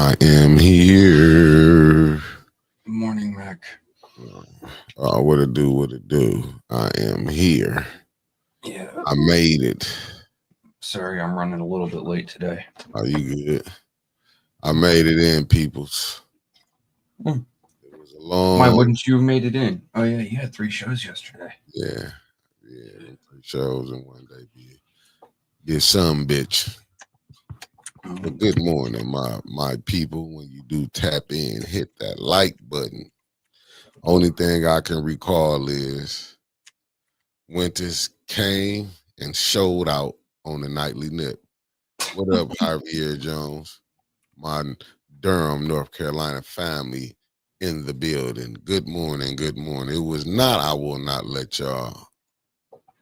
I am here. Good morning, Mac. What it do? What it do? I am here. Yeah, I made it. sorry I'm running a little bit late today. Are you good? I made it in, peoples. Hmm. It was a Why long, wouldn't you have made it in? Oh yeah, you had 3 shows yesterday. yeah. Them 3 shows in one day. Get some, bitch. But good morning, my people. When you do tap in, hit that like button. Only thing I can recall is Winters came and showed out on the nightly nip. What up, Javier Jones? My Durham, North Carolina family in the building. Good morning, good morning. It was not, I will not let y'all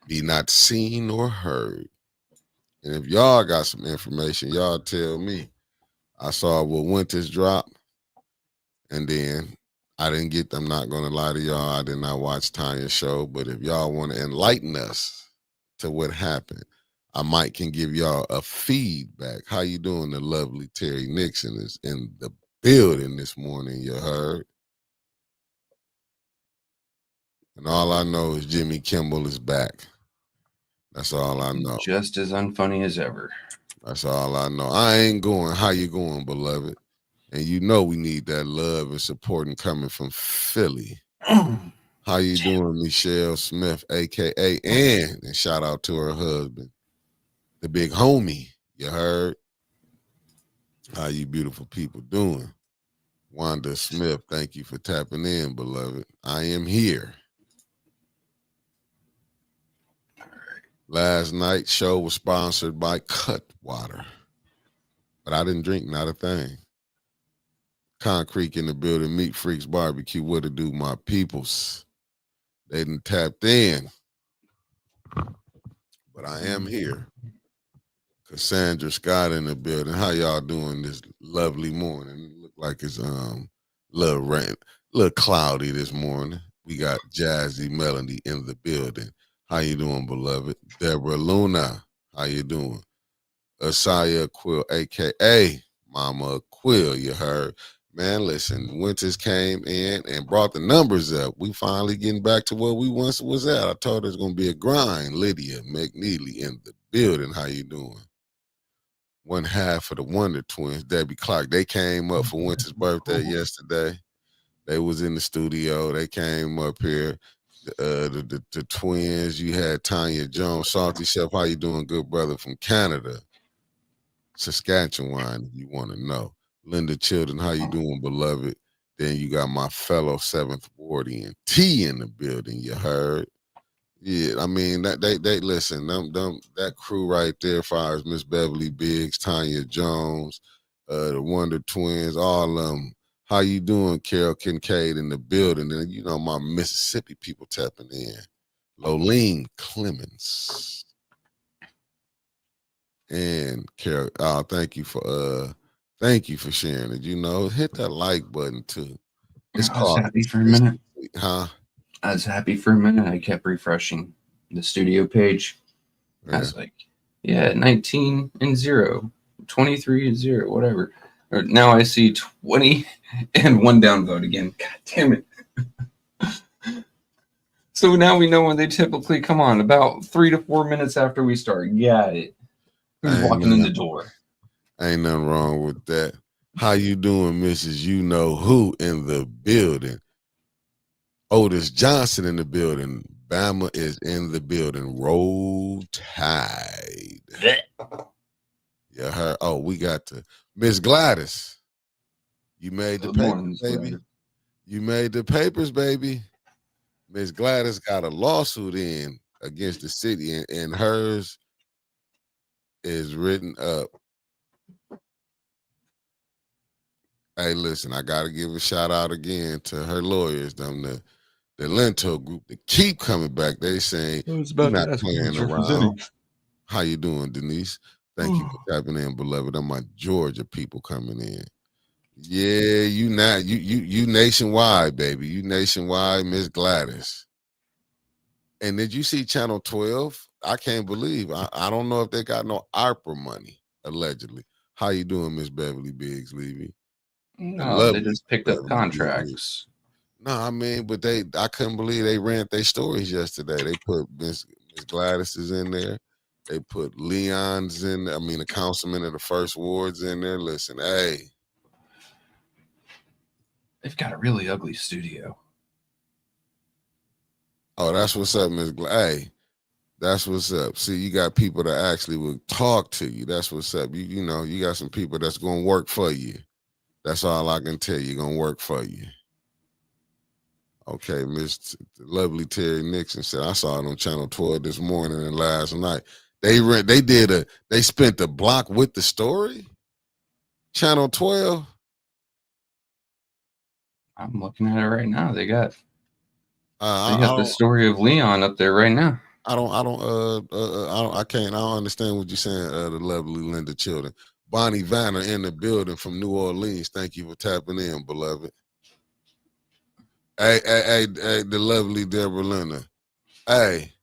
be not seen or heard. And if y'all got some information, y'all tell me. I saw what Winters dropped, and then I didn't get, I'm not going to lie to y'all, I did not watch Tanya's show, but if y'all want to enlighten us to what happened, I might can give y'all a feedback. How you doing? The lovely Terry Nixon is in the building this morning, you heard? And all I know is Jimmy Kimmel is back. That's all I know. Just as unfunny as ever. That's all I know. I ain't going. How you going, beloved? And you know we need that love and support and coming from Philly. How you doing, Michelle Smith, a.k.a. And shout out to her husband, the big homie, you heard? How you beautiful people doing? Wanda Smith, thank you for tapping in, beloved. I am here. Last night's show was sponsored by Cutwater, but I didn't drink not a thing. Concrete in the building, Meat Freaks Barbecue, what to do, my peoples. They didn't tapped in, but I am here. Cassandra Scott in the building. How y'all doing this lovely morning? It look like it's little rain, little cloudy this morning. We got Jazzy Melody in the building. How you doing, beloved? Deborah Luna, how you doing? Asaya Quill, aka Mama Quill, you heard. Man, listen, Winters came in and brought the numbers up. We finally getting back to where we once was at. I told her it's gonna be a grind. Lydia McNeely in the building. How you doing? One half of the Wonder Twins, Debbie Clark. They came up for Winter's birthday yesterday. They was in the studio. They came up here. The twins. You had Tanya Jones, Salty Chef. How you doing, good brother from Canada, Saskatchewan? If you want to know, Linda Children. How you doing, beloved? Then you got my fellow Seventh Wardian T in the building. You heard? Yeah, I mean that they listen, them that crew right there, fires Miss Beverly Biggs, Tanya Jones, the Wonder Twins, all of them. How you doing, Carol Kincaid in the building? And you know my Mississippi people tapping in. Lolene Clemens and Carol. Oh, thank you for sharing it. You know, hit that like button too. It's I was called happy for a minute. huh? I was happy for a minute. I kept refreshing the studio page. I was like, yeah, 19 and 0, 23 and 0, whatever. Now I see 20 and 1 downvote again. God damn it. So now we know when they typically come on, about 3 to 4 minutes after we start. Got it. Who's walking in the door? Ain't nothing wrong with that. How you doing, Mrs. You Know Who in the building? Otis Johnson in the building. Bama is in the building. Roll Tide. Yeah, her. Oh, we got to Miss Gladys. You made the papers, baby. You made the papers, baby. Miss Gladys got a lawsuit in against the city, and hers is written up. Hey, listen, I gotta give a shout out again to her lawyers, them the Lento group that keep coming back. They saying you're not playing around. How you doing, Denise? Thank you for tapping in, beloved. I'm my Georgia people coming in. Yeah, you nationwide, baby. You nationwide, Miss Gladys. And did you see Channel 12? I can't believe. I don't know if they got no ARPA money, allegedly. How you doing, Miss Beverly Biggs Levy? No, they just picked up contracts. No, I mean, but I couldn't believe they ran their stories yesterday. They put Miss Gladys is in there. They put Leon's in there. I mean, the councilman of the first ward's in there. Listen, hey. They've got a really ugly studio. Oh, that's what's up, Miss Gladys. Hey, that's what's up. See, you got people that actually will talk to you. That's what's up. You know, you got some people that's going to work for you. That's all I can tell you. Going to work for you. Okay, Miss Lovely Terry Nixon said, I saw it on Channel 12 this morning and last night. They spent the block with the story? Channel 12? I'm looking at it right now. They got the story of Leon up there right now. I don't understand what you're saying, the lovely Linda Children. Bonnie Vanner in the building from New Orleans. Thank you for tapping in, beloved. Hey, the lovely Deborah Linda. Hey,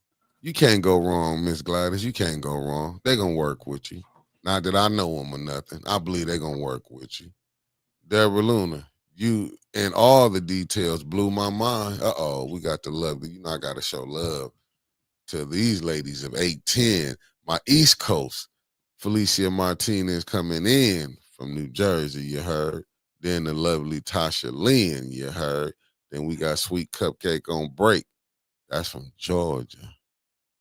you can't go wrong, Miss Gladys. You can't go wrong. They're going to work with you. Not that I know them or nothing. I believe they're going to work with you. Deborah Luna, you and all the details blew my mind. Uh-oh, we got the lovely. You know, I got to show love to these ladies of 810. My East Coast, Felicia Martinez coming in from New Jersey, you heard. Then the lovely Tasha Lynn, you heard. Then we got Sweet Cupcake on break. That's from Georgia.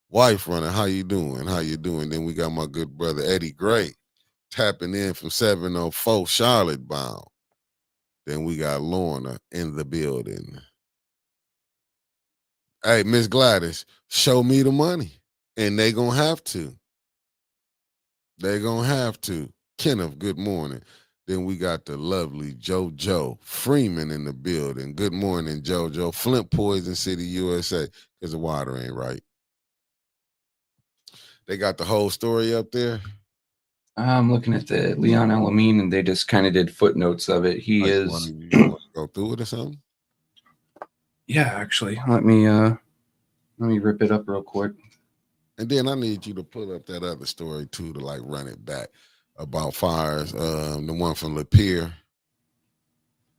Wife running, how you doing? How you doing? Then we got my good brother Eddie Gray tapping in from 704 Charlotte bound. Then we got Lorna in the building. Hey, Miss Gladys, show me the money. And they gonna have to. They gonna have to. Kenneth, good morning. Then we got the lovely JoJo Freeman in the building. Good morning, JoJo. Flint, Poison City, USA. Because the water ain't right. They got the whole story up there. I'm looking at the Leon Elamine, and they just kind of did footnotes of it. He is. You want to go through it or something? Yeah, actually, let me rip it up real quick. And then I need you to put up that other story too to like run it back about fires. The one from Lapeer,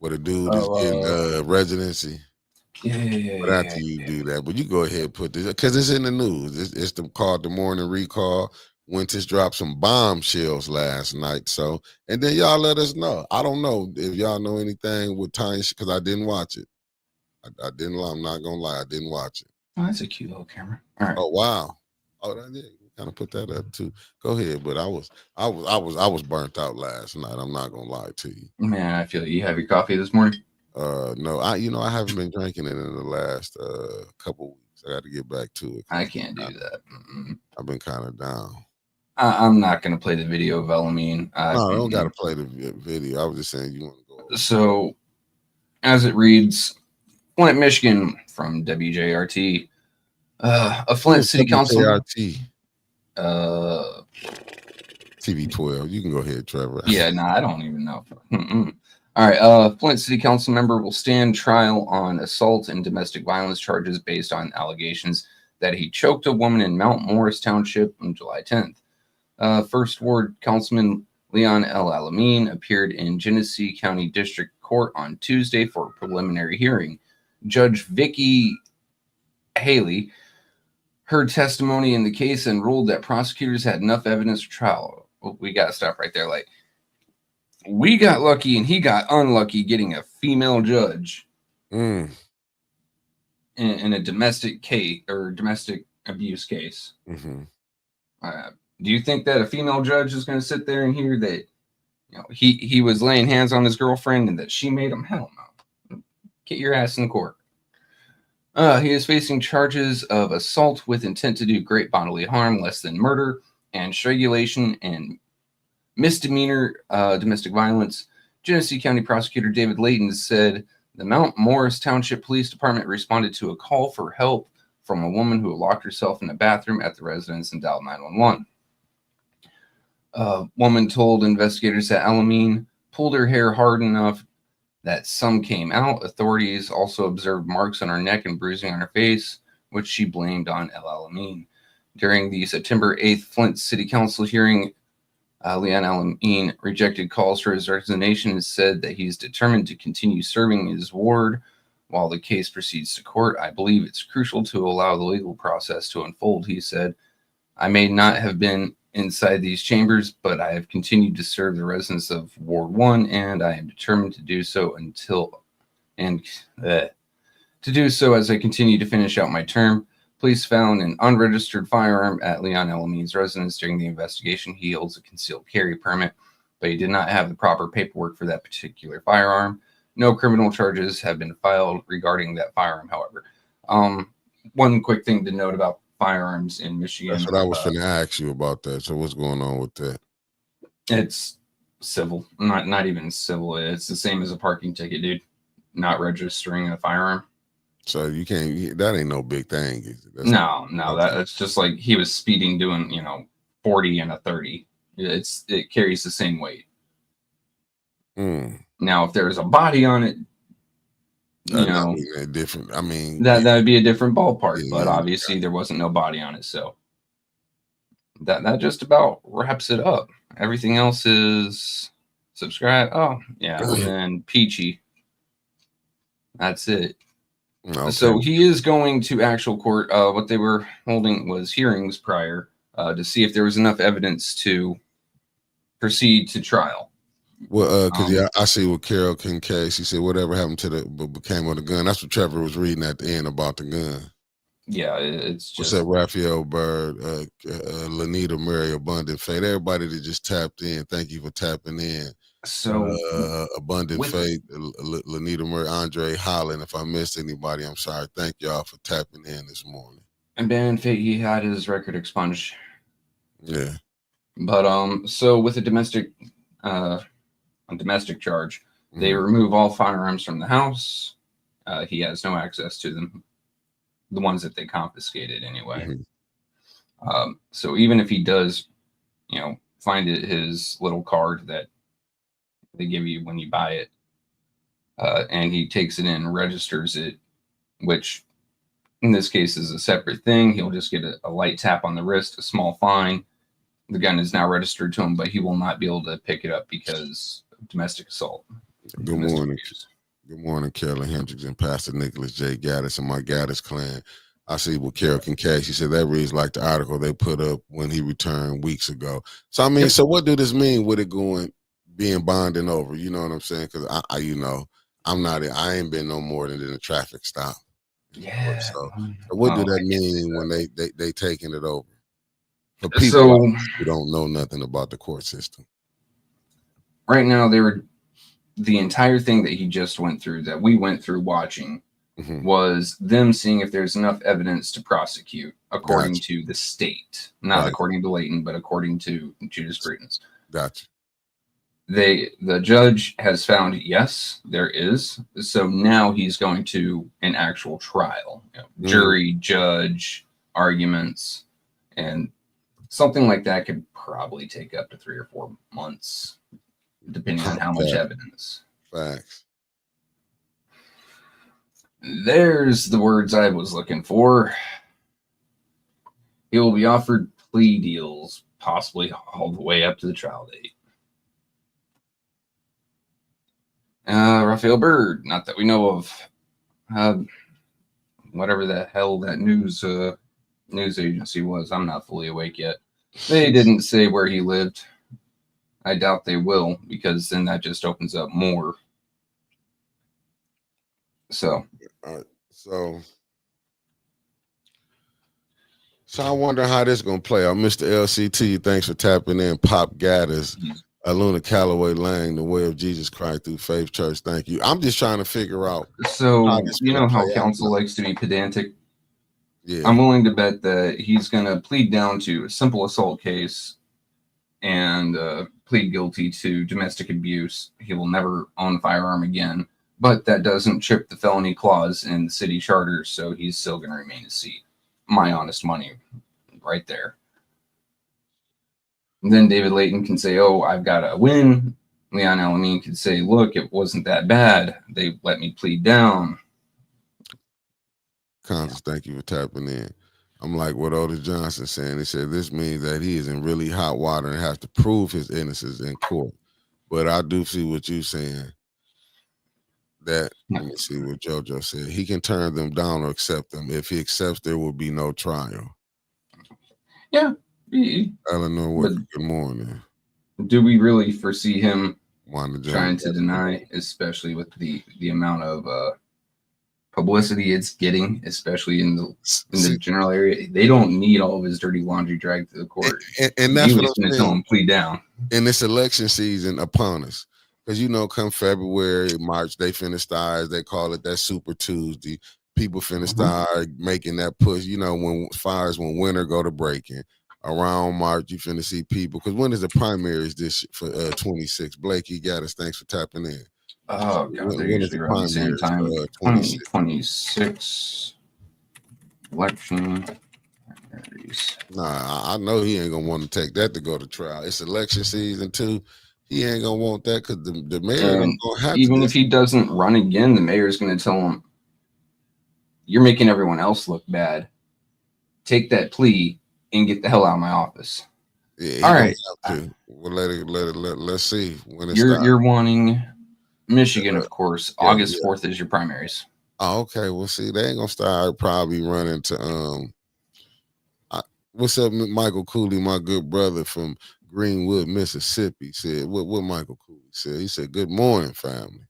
where the dude is getting residency. Yeah. But after you do that, but you go ahead and put this because it's in the news. It's called the morning recall. Winters dropped some bombshells last night. So, and then y'all let us know. I don't know if y'all know anything with Tiny because I didn't watch it. I didn't. I'm not gonna lie. I didn't watch it. Oh, that's a cute little camera. All right. Oh wow. Oh, that did kind of put that up too. Go ahead, but I was burnt out last night. I'm not gonna lie to you. Man, I feel you have your coffee this morning. No, I haven't been drinking it in the last couple weeks. I got to get back to it. I can't do that. I've been kind of down. I'm not gonna play the video of Elamine. No, I don't got to play the video. I was just saying you want to go over. So, as it reads, Flint, Michigan, from WJRT. A Flint City Council. TV 12. You can go ahead, Trevor. Yeah, no, I don't even know. All right. Flint City Council member will stand trial on assault and domestic violence charges based on allegations that he choked a woman in Mount Morris Township on July 10th. First Ward Councilman Leon L. Elamine appeared in Genesee County District Court on Tuesday for a preliminary hearing. Judge Vicky Haley heard testimony in the case and ruled that prosecutors had enough evidence for trial. We got to stop right there. Like, we got lucky and he got unlucky getting a female judge in a domestic case or domestic abuse case. Mm-hmm. Do you think that a female judge is going to sit there and hear that he was laying hands on his girlfriend and that she made him? Hell no. Get your ass in the court. He is facing charges of assault with intent to do great bodily harm, less than murder, and strangulation and misdemeanor domestic violence. Genesee County Prosecutor David Layton said the Mount Morris Township Police Department responded to a call for help from a woman who locked herself in a bathroom at the residence and dialed 911. A woman told investigators that Elamine pulled her hair hard enough that some came out. Authorities also observed marks on her neck and bruising on her face, which she blamed on Elamine. During the September 8th Flint City Council hearing, Leon Elamine rejected calls for his resignation and said that he's determined to continue serving his ward while the case proceeds to court. I believe it's crucial to allow the legal process to unfold, he said. I may not have been inside these chambers, but I have continued to serve the residents of Ward 1, and I am determined to do so to do so as I continue to finish out my term. Police found an unregistered firearm at Leon Elamine's residence during the investigation. He holds a concealed carry permit, but he did not have the proper paperwork for that particular firearm. No criminal charges have been filed regarding that firearm, however. One quick thing to note about firearms in Michigan. That's what I was going to ask you about that. So what's going on with that? It's civil, not even civil. It's the same as a parking ticket, dude. Not registering a firearm. So you can't. That ain't no big thing. No. That's just like he was speeding, doing 40 and a 30. It carries the same weight. Now, if there's a body on it, different. I mean, that would be a different ballpark. But obviously, there wasn't no body on it, so that just about wraps it up. Everything else is subscribe. Oh yeah, and then peachy. That's it. Okay. So he is going to actual court. What they were holding was hearings prior to see if there was enough evidence to proceed to trial. Well, because I see with Carol Kincaid, she said whatever happened to became of the gun. That's what Trevor was reading at the end about the gun. Yeah, it's just. What's that? Raphael Bird, Lanita Mary, Abundant Faith. Everybody that just tapped in, thank you for tapping in. So Abundant Faith, Lanita Murray, Andre Holland. If I missed anybody, I'm sorry. Thank y'all for tapping in this morning. Abandoned Faith, he had his record expunged. Yeah. But so with a domestic charge, they remove all firearms from the house. He has no access to them, the ones that they confiscated anyway. So even if he does, find his little card that they give you when you buy it, and he takes it in and registers it, which in this case is a separate thing. He'll just get a light tap on the wrist, a small fine. The gun is now registered to him, but he will not be able to pick it up because of domestic assault. Good morning. Good morning, Carolyn Hendricks and Pastor Nicholas J. Gaddis and my Gaddis clan. I see with Carol Kincaid, she said that reads like the article they put up when he returned weeks ago. So, I mean, so what do this mean with it being bonding over? You know what I'm saying? Because I ain't been no more than a traffic stop. Yeah. So what do that mean when they taking it over? For people who don't know nothing about the court system. Right now, the entire thing that he just went through, that we went through watching, was them seeing if there's enough evidence to prosecute, according to the state. Not according to Layton, but according to jurisprudence. Gotcha. The judge has found, yes, there is. So now he's going to an actual trial. Jury, judge, arguments, and something like that could probably take up to 3 or 4 months, depending on how much evidence. Facts. There's the words I was looking for. He will be offered plea deals, possibly all the way up to the trial date. Raphael Bird, not that we know of. Whatever the hell that news agency was, I'm not fully awake yet. They didn't say where he lived. I doubt they will, because then that just opens up more. So I wonder how this is gonna play out. Mr. LCT, thanks for tapping in. Pop Gaddis, Luna Calloway Lang, The Way of Jesus Christ Through Faith Church. Thank you. I'm just trying to figure out. So you know how counsel likes to be pedantic. Yeah. I'm willing to bet that he's gonna plead down to a simple assault case and plead guilty to domestic abuse. He will never own a firearm again, but that doesn't trip the felony clause in the city charter, so he's still going to remain a seat. My honest money right there. And then David Layton can say, oh, I've got a win. Leon Elamine can say, look, it wasn't that bad. They let me plead down. Constance, thank you for tapping in. I'm like what Otis Johnson saying. He said this means that he is in really hot water and has to prove his innocence in court. But I do see what you're saying. That let me see what JoJo said. He can turn them down or accept them. If he accepts, there will be no trial. Yeah. Eleanor Wicker, good morning. Do we really foresee him trying to Jones, deny, especially with the amount of publicity it's getting, especially in the general area? They don't need all of his dirty laundry dragged to the court. And that's what I'm going to tell him plead down. In this election season upon us, because come February, March, they finna start, as they call it, that Super Tuesday. People finna start making that push. When as far as when winter go to breaking. Around March, you finna see people. Because when is the primaries this for 26? Blake, you got us. Thanks for tapping in. Oh, God, they're usually around the same time. 2026 election. Nah, I know he ain't gonna want to take that to go to trial. It's election season too. He ain't gonna want that because the mayor ain't gonna have even if he doesn't run again, the mayor's gonna tell him, "You're making everyone else look bad. Take that plea and get the hell out of my office." Yeah, all right. Well, let's see when it's you're wanting Michigan, of course. August 4th is your primaries. Oh, okay. Well, see, they ain't gonna start probably running to what's up, Michael Cooley, my good brother from Greenwood, Mississippi, said what Michael Cooley said. He said, "Good morning, family."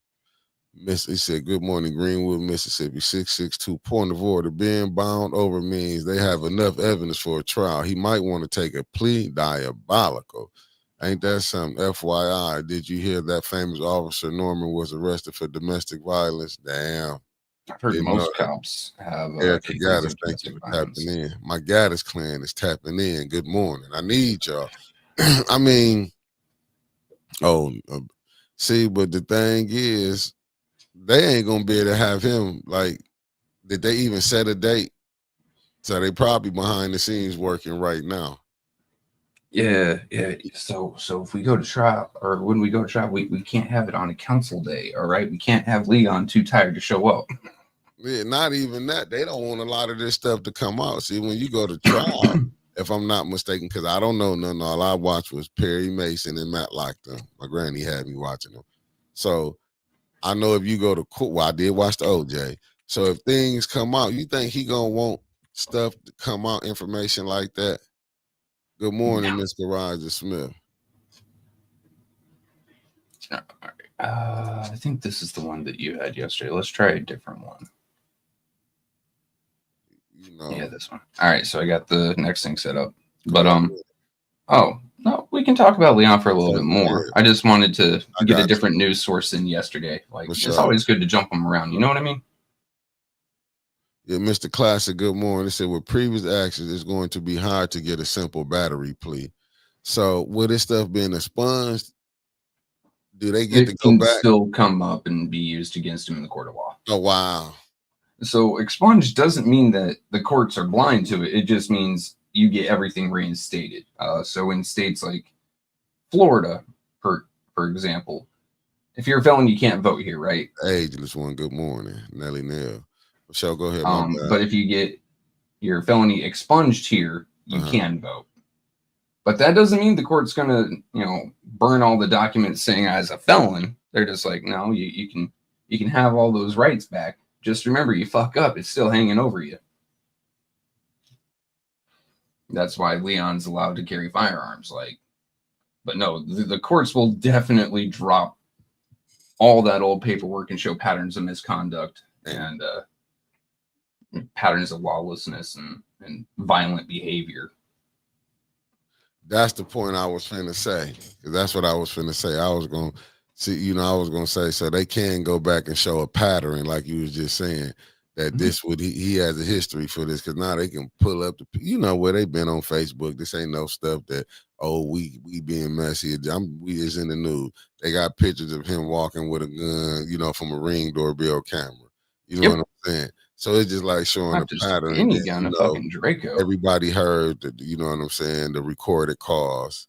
He said, "Good morning, Greenwood, Mississippi, 662. Point of order. Being bound over means they have enough evidence for a trial. He might want to take a plea. Diabolical. Ain't that something? FYI, did you hear that famous officer Norman was arrested for domestic violence? Damn. I've heard most cops have Erica Gaddis, thank you for tapping in. My Gaddis clan is tapping in. Good morning. I need y'all. I mean, see, but the thing is, they ain't gonna be able to have him. Like, did they even set a date? So they probably behind the scenes working right now. Yeah. So if we go to trial, or when we go to trial, we can't have it on a council day. All right, we can't have Leon too tired to show up. Yeah, not even that. They don't want a lot of this stuff to come out. See, when you go to trial, if I'm not mistaken, because I don't know none. All I watched was Perry Mason and Matt Lockton. My granny had me watching them. So I know if you go to court, well, I did watch the OJ. So if things come out, you think he gonna want stuff to come out, information like that? Good morning, Mr. Roger Smith. I think this is the one that you had yesterday. Let's try a different one. Yeah, this one. All right, so I got the next thing set up. But no, we can talk about Leon for a little bit more. I just wanted to get a different news source in yesterday. Like, it's always good to jump them around. You know what I mean? Yeah, Mr. Classic, good morning. He said, with previous actions, it's going to be hard to get a simple battery plea. So with this stuff being expunged, do they get to go back? It can still come up and be used against him in the court of law. Oh, wow. So expunged doesn't mean that the courts are blind to it. It just means you get everything reinstated. So in states like Florida, for example, if you're a felon, you can't vote here, right? Ageless one, good morning. Nelly Nell. Michelle, go ahead. But if you get your felony expunged here, you can vote. But that doesn't mean the court's going to, burn all the documents saying as a felon. They're just like, no, you can have all those rights back. Just remember, you fuck up, it's still hanging over you. That's why Leon's allowed to carry firearms. But no, the courts will definitely drop all that old paperwork and show patterns of misconduct and patterns of lawlessness and violent behavior. That's the point I was finna say. That's what I was finna say. I was going to see, I was going to say, so they can go back and show a pattern, like you was just saying, that this would, he has a history for this, because now they can pull up where they've been on Facebook. This ain't no stuff that, we being messy. We is in the news. They got pictures of him walking with a gun, from a Ring doorbell camera. You know what I'm saying? So it's just like showing a pattern. Any gun, a fucking Draco. Everybody heard that, you know what I'm saying, the recorded calls.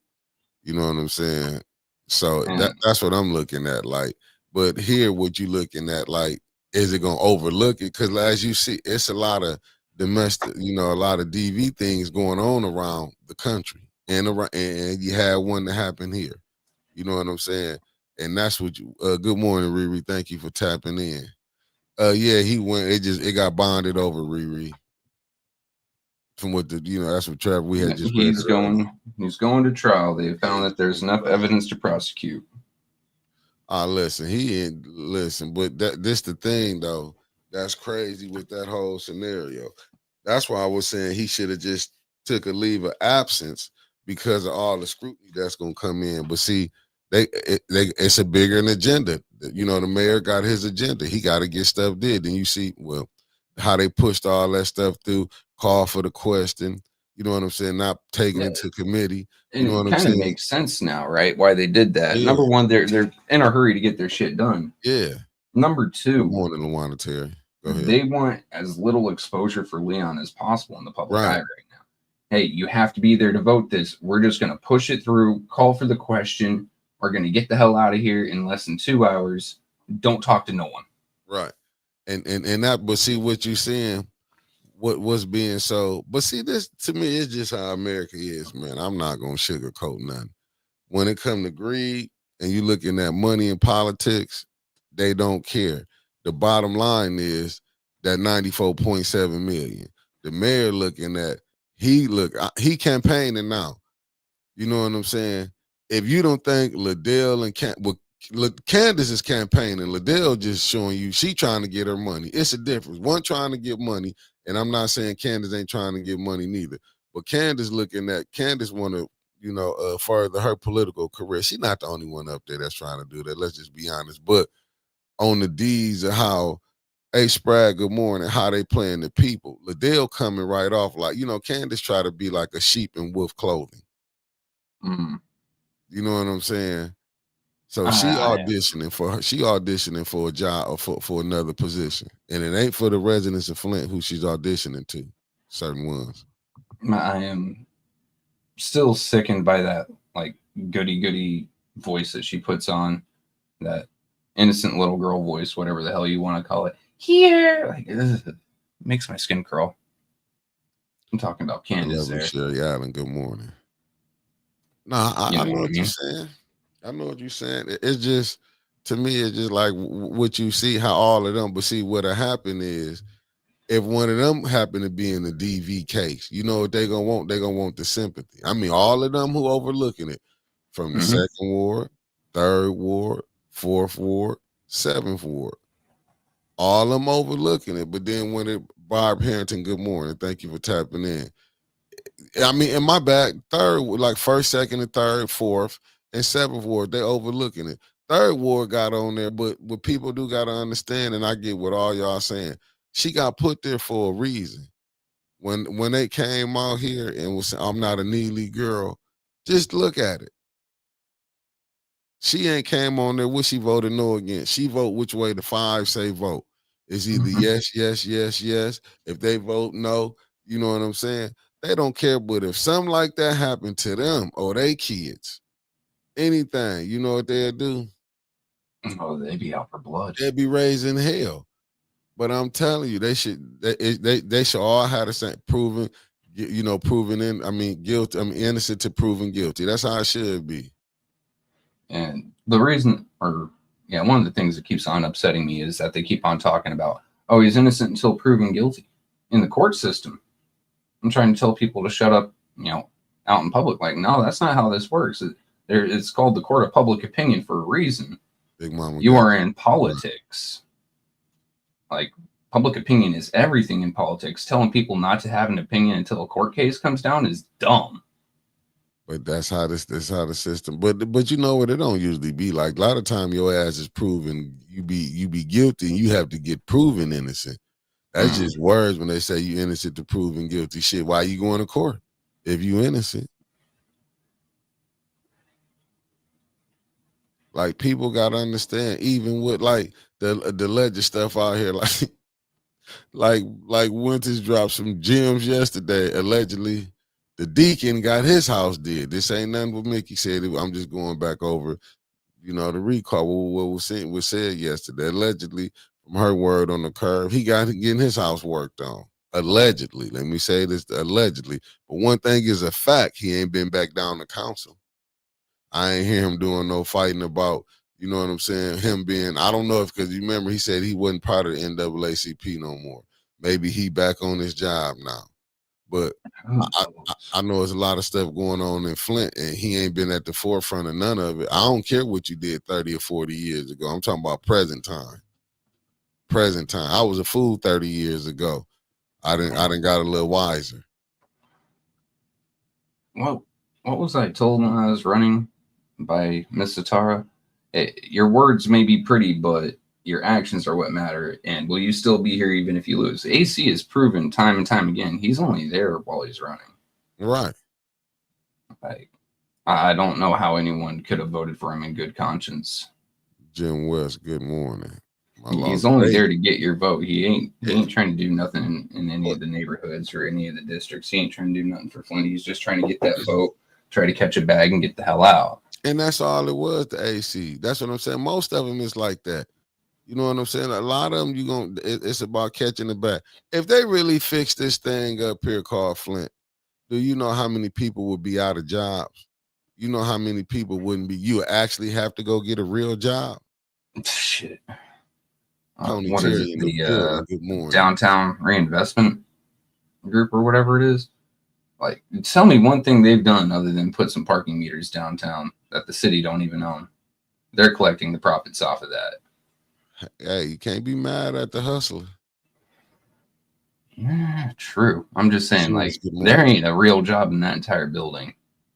You know what I'm saying? So that's what I'm looking at. Like, but here, what you looking at, like, is it gonna overlook it? Because as you see, it's a lot of domestic, a lot of DV things going on around the country, and you had one that happened here. You know what I'm saying? And that's what you. Good morning, Riri. Thank you for tapping in. Yeah, he went. It got bonded over, Riri. From what that's what Trevor. We had just read it earlier. He's going to trial. They found that there's enough evidence to prosecute. Listen, he ain't listen, but this the thing though. That's crazy with that whole scenario. That's why I was saying he should have just took a leave of absence because of all the scrutiny that's gonna come in. But see, it's a bigger an agenda. The mayor got his agenda. He got to get stuff did. And you see, how they pushed all that stuff through, call for the question. You know what I'm saying? Not taking it to committee. And you know what it I'm kind saying? of makes sense now, right? Why they did that. Yeah. Number one, they're in a hurry to get their shit done. Yeah. Number two, good morning, Luana Terry. Go ahead. They want as little exposure for Leon as possible in the public eye right now. Hey, you have to be there to vote this. We're just going to push it through, call for the question. We're going to get the hell out of here in less than 2 hours. Don't talk to no one. Right. And that, but see what you're saying, what's being so, but see, this to me is just how America is, man. I'm not going to sugarcoat nothing. When it comes to greed and you looking at money in politics, they don't care. The bottom line is that 94.7 million. The mayor looking at, he campaigning now. You know what I'm saying? If you don't think Liddell and Candace is campaigning, Liddell just showing you she trying to get her money. It's a difference. One trying to get money, and I'm not saying Candace ain't trying to get money neither. But Candace want to, further her political career. She's not the only one up there that's trying to do that. Let's just be honest. But on the D's of how, hey, Spragg, good morning, how they playing the people. Liddell coming right off like, Candace try to be like a sheep in wolf clothing. Mm. You know what I'm saying? So she auditioning for a job or for another position. And it ain't for the residents of Flint who she's auditioning to, certain ones. I am still sickened by that like goody voice that she puts on, that innocent little girl voice, whatever the hell you want to call it. Here, like, it makes my skin crawl. I'm talking about Candace there. Sherry Allen, good morning. No, I know what you're saying. I know what you're saying. It's just, to me, it's just like what you see, how all of them, but see what'll happen is, if one of them happen to be in the DV case, you know what they're gonna want? They're gonna want the sympathy. I mean, all of them who overlooking it, from the second ward, third ward, fourth ward, seventh ward, all of them overlooking it. But then when Barb Harrington, good morning, thank you for tapping in. I mean, in my back, third, like first, second, and third, fourth, and seventh ward, they overlooking it. Third ward got on there, but what people do got to understand, and I get what all y'all saying, she got put there for a reason. When they came out here and was saying, I'm not a Neely girl, just look at it. She ain't came on there, what she voted no against. She vote which way the five say vote. It's either yes, yes, yes, yes. If they vote no, you know what I'm saying? They don't care. But if something like that happened to them or they kids, anything, you know what they'll do? Oh, they'd be out for blood. They'd be raising hell. But I'm telling you, they should all have the same proven guilty. Innocent to proven guilty. That's how it should be. And the reason, one of the things that keeps on upsetting me is that they keep on talking about, oh, he's innocent until proven guilty. In the court system, I'm trying to tell people to shut up, out in public. Like, no, that's not how this works. It's called the court of public opinion for a reason. Big Mama, you are in politics. Like, public opinion is everything in politics. Telling people not to have an opinion until a court case comes down is dumb. But that's how the system. But you know what? It don't usually be like. A lot of time your ass is proven you be guilty, and you have to get proven innocent. That's just words when they say you innocent to proven guilty. Shit, why you going to court if you innocent? Like, people gotta understand, even with like the alleged stuff out here, like Winters dropped some gems yesterday. Allegedly, the deacon got his house did. This ain't nothing what Mickey said. I'm just going back over, the recall what was said yesterday. Allegedly, from her word on the curve, he got getting his house worked on. Allegedly. Let me say this, allegedly. But one thing is a fact, he ain't been back down to council. I ain't hear him doing no fighting about, you know what I'm saying, him being, I don't know if, because you remember he said he wasn't part of the NAACP no more. Maybe he back on his job now. But I know there's a lot of stuff going on in Flint, and he ain't been at the forefront of none of it. I don't care what you did 30 or 40 years ago. I'm talking about present time. Present time. I was a fool 30 years ago. I didn't got a little wiser. Well, what was I told when I was running by Miss Satara? Your words may be pretty, but your actions are what matter. And will you still be here even if you lose? AC has proven time and time again he's only there while he's running. Right. Like, I don't know how anyone could have voted for him in good conscience. Jim West, good morning. He's only there to get your vote. He ain't trying to do nothing in any of the neighborhoods or any of the districts. He ain't trying to do nothing for Flint. He's just trying to get that vote, try to catch a bag, and get the hell out. And that's all it was, the AC. That's what I'm saying. Most of them is like that. You know what I'm saying? A lot of them, it's about catching the bag. If they really fix this thing up here called Flint, do you know how many people would be out of jobs? You know how many people wouldn't be? You actually have to go get a real job. Shit. Tony What Terry is it? The Downtown Reinvestment Group or whatever it is. Like, tell me one thing they've done other than put some parking meters downtown that the city don't even own. They're collecting the profits off of that. Hey, you can't be mad at the hustler. Yeah, true. I'm just saying, like, there ain't a real job in that entire building.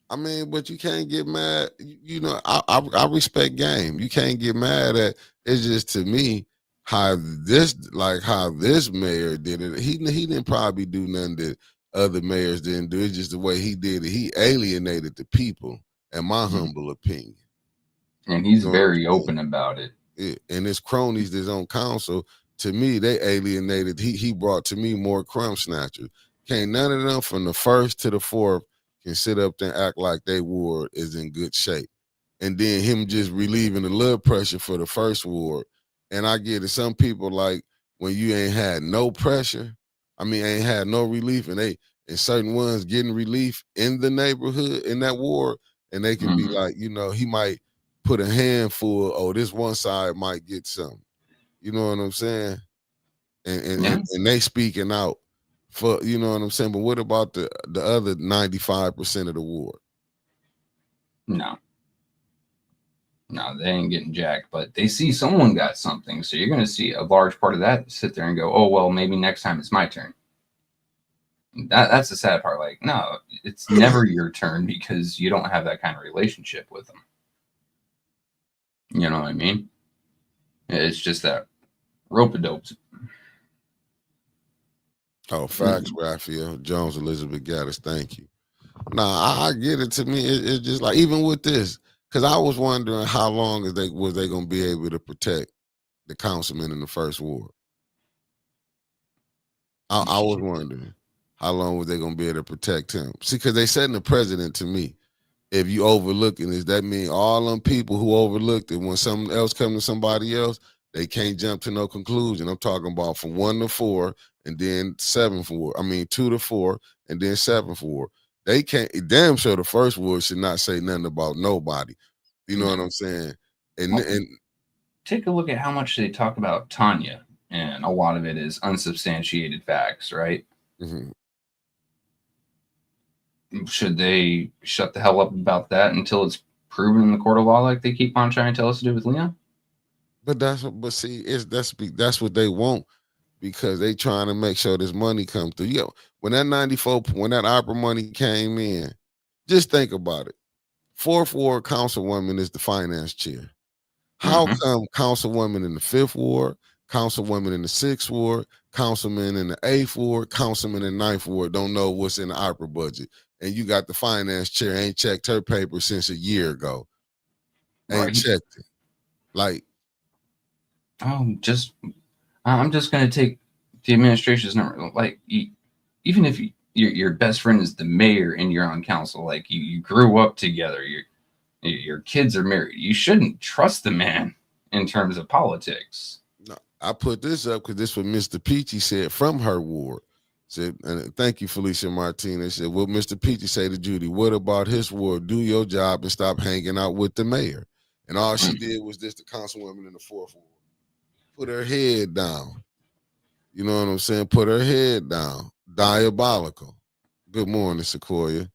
I mean, but you can't get mad. You know, I respect game. You can't get mad at. It's just, to me, how this mayor did it. He didn't probably do nothing that other mayors didn't do. It's just the way he did it. He alienated the people, in my humble opinion. And he's very open about it. And his cronies that's on council, to me, they alienated. He brought to me more crumb snatchers. Can't none of them from the first to the fourth can sit up there and act like they ward is in good shape. And then him just relieving a little pressure for the first ward. And I get it. Some people, like, when you ain't had no pressure, ain't had no relief, and certain ones getting relief in the neighborhood, in that ward, and they can be like, you know, he might put a handful, this one side might get something. You know what I'm saying? And they speaking out for, you know what I'm saying? But what about the other 95% of the ward? No, they ain't getting jacked, but they see someone got something. So you're going to see a large part of that sit there and go, oh, well, maybe next time it's my turn. That's the sad part. Like, no, it's never your turn because you don't have that kind of relationship with them. You know what I mean? It's just that rope-a-dope. Oh, facts, Raphael. Jones, Elizabeth Gaddis, thank you. Nah, I get it. To me, it's just like, even with this, because I was wondering how long was they going to be able to protect the councilman in the first ward. I was wondering how long was they going to be able to protect him. See, because they setting the precedent, to me. If you overlooking this, that mean all them people who overlooked it, when something else comes to somebody else, they can't jump to no conclusion. I'm talking about from 1 to 4 and then 7 for 2 to 4 and then 7 for. They can't, damn sure the first word should not say nothing about nobody. You know what I'm saying? And take a look at how much they talk about Tanya, and a lot of it is unsubstantiated facts, right? Mm-hmm. Should they shut the hell up about that until it's proven in the court of law, like they keep on trying to tell us to do with Leon? But that's what they want, because they trying to make sure this money comes through. Yo, when that opera money came in, just think about it. 4th Ward councilwoman is the finance chair. How come councilwoman in the 5th Ward, councilwoman in the 6th Ward, councilman in the 8th Ward, councilman in the 9th Ward don't know what's in the opera budget? And you got the finance chair, ain't checked her paper since a year ago. Ain't checked it. Like, I'm just going to take the administration's number. Like, even if your best friend is the mayor and you're on council, like you grew up together, your kids are married, you shouldn't trust the man in terms of politics. No, I put this up because this is what Mr. Peachy said from her ward. Said, and thank you, Felicia Martinez. Said, what Mr. Peachy say to Judy? What about his ward? Do your job and stop hanging out with the mayor. And all she did was this, the councilwoman in the fourth ward. Put her head down. You know what I'm saying? Put her head down. Diabolical. Good morning, Sequoia.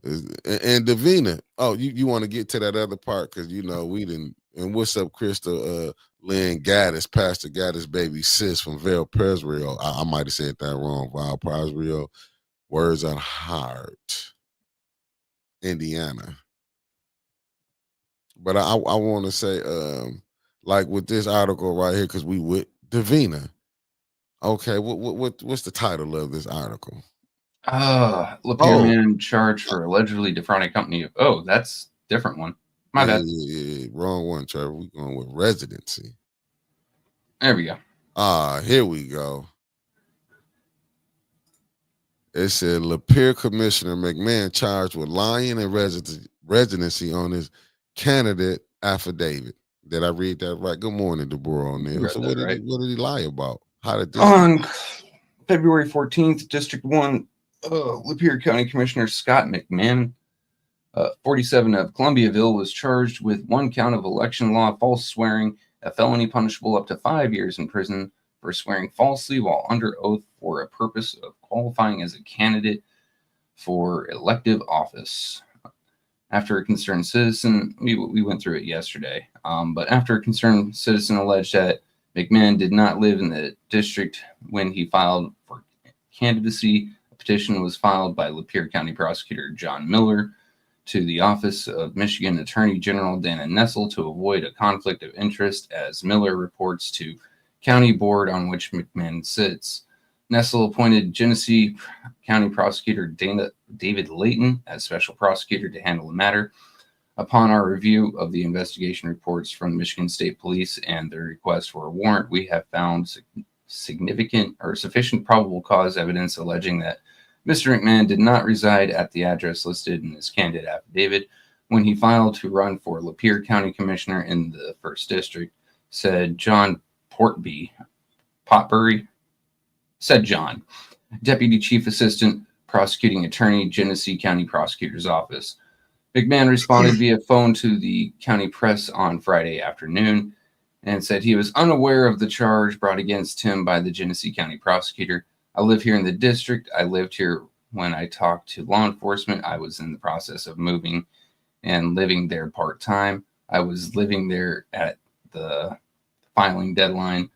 And Davina. Oh, you want to get to that other part because you know we didn't. And what's up, Crystal? Lynn Gaddis, Pastor Gaddis' baby sis from Val Presrio. I might have said that wrong. Val Presrio. Words on Heart, Indiana. But I want to say, like with this article right here, because we with Davina. Okay, what's the title of this article? Lapeer man charged for allegedly defrauding company. Oh, that's different one. My bad. Yeah, wrong one, Trevor. We're going with Residency. There we go. Here we go. It said Lapeer Commissioner McMahon charged with lying and residency on his candidate affidavit. Did I read that right? Good morning, Deborah O'Neill. So what did he lie about? How did this on February 14th, District 1, Lapeer County Commissioner Scott McMahon, 47 of Columbiaville, was charged with one count of election law false swearing, a felony punishable up to 5 years in prison for swearing falsely while under oath for a purpose of qualifying as a candidate for elective office. After a concerned citizen, we went through it yesterday, but after a concerned citizen alleged that McMahon did not live in the district when he filed for candidacy, a petition was filed by Lapeer County Prosecutor John Miller to the Office of Michigan Attorney General Dana Nessel to avoid a conflict of interest, as Miller reports to county board on which McMahon sits. Nessel appointed Genesee County Prosecutor David Layton as special prosecutor to handle the matter. Upon our review of the investigation reports from Michigan State Police and their request for a warrant, we have found significant or sufficient probable cause evidence alleging that Mr. McMahon did not reside at the address listed in his candidate affidavit when he filed to run for Lapeer County Commissioner in the 1st District, said John Potbury, Deputy Chief Assistant Prosecuting Attorney, Genesee County Prosecutor's Office. McMahon responded via phone to the county press on Friday afternoon and said he was unaware of the charge brought against him by the Genesee County Prosecutor. I live here in the district. I lived here when I talked to law enforcement. I was in the process of moving and living there part-time. I was living there at the filing deadline.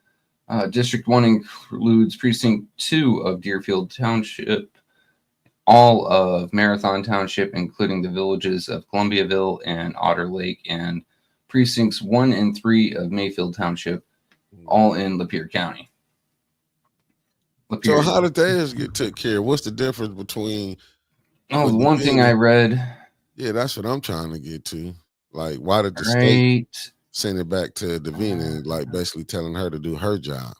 District 1 includes Precinct 2 of Deerfield Township, all of Marathon Township, including the villages of Columbiaville and Otter Lake, and Precincts 1 and 3 of Mayfield Township, all in Lapeer County. So how did theirs get took care of? What's the difference between... Oh, the one thing I read... Yeah, that's what I'm trying to get to. Like, why did the state send it back to Davina and like basically telling her to do her job?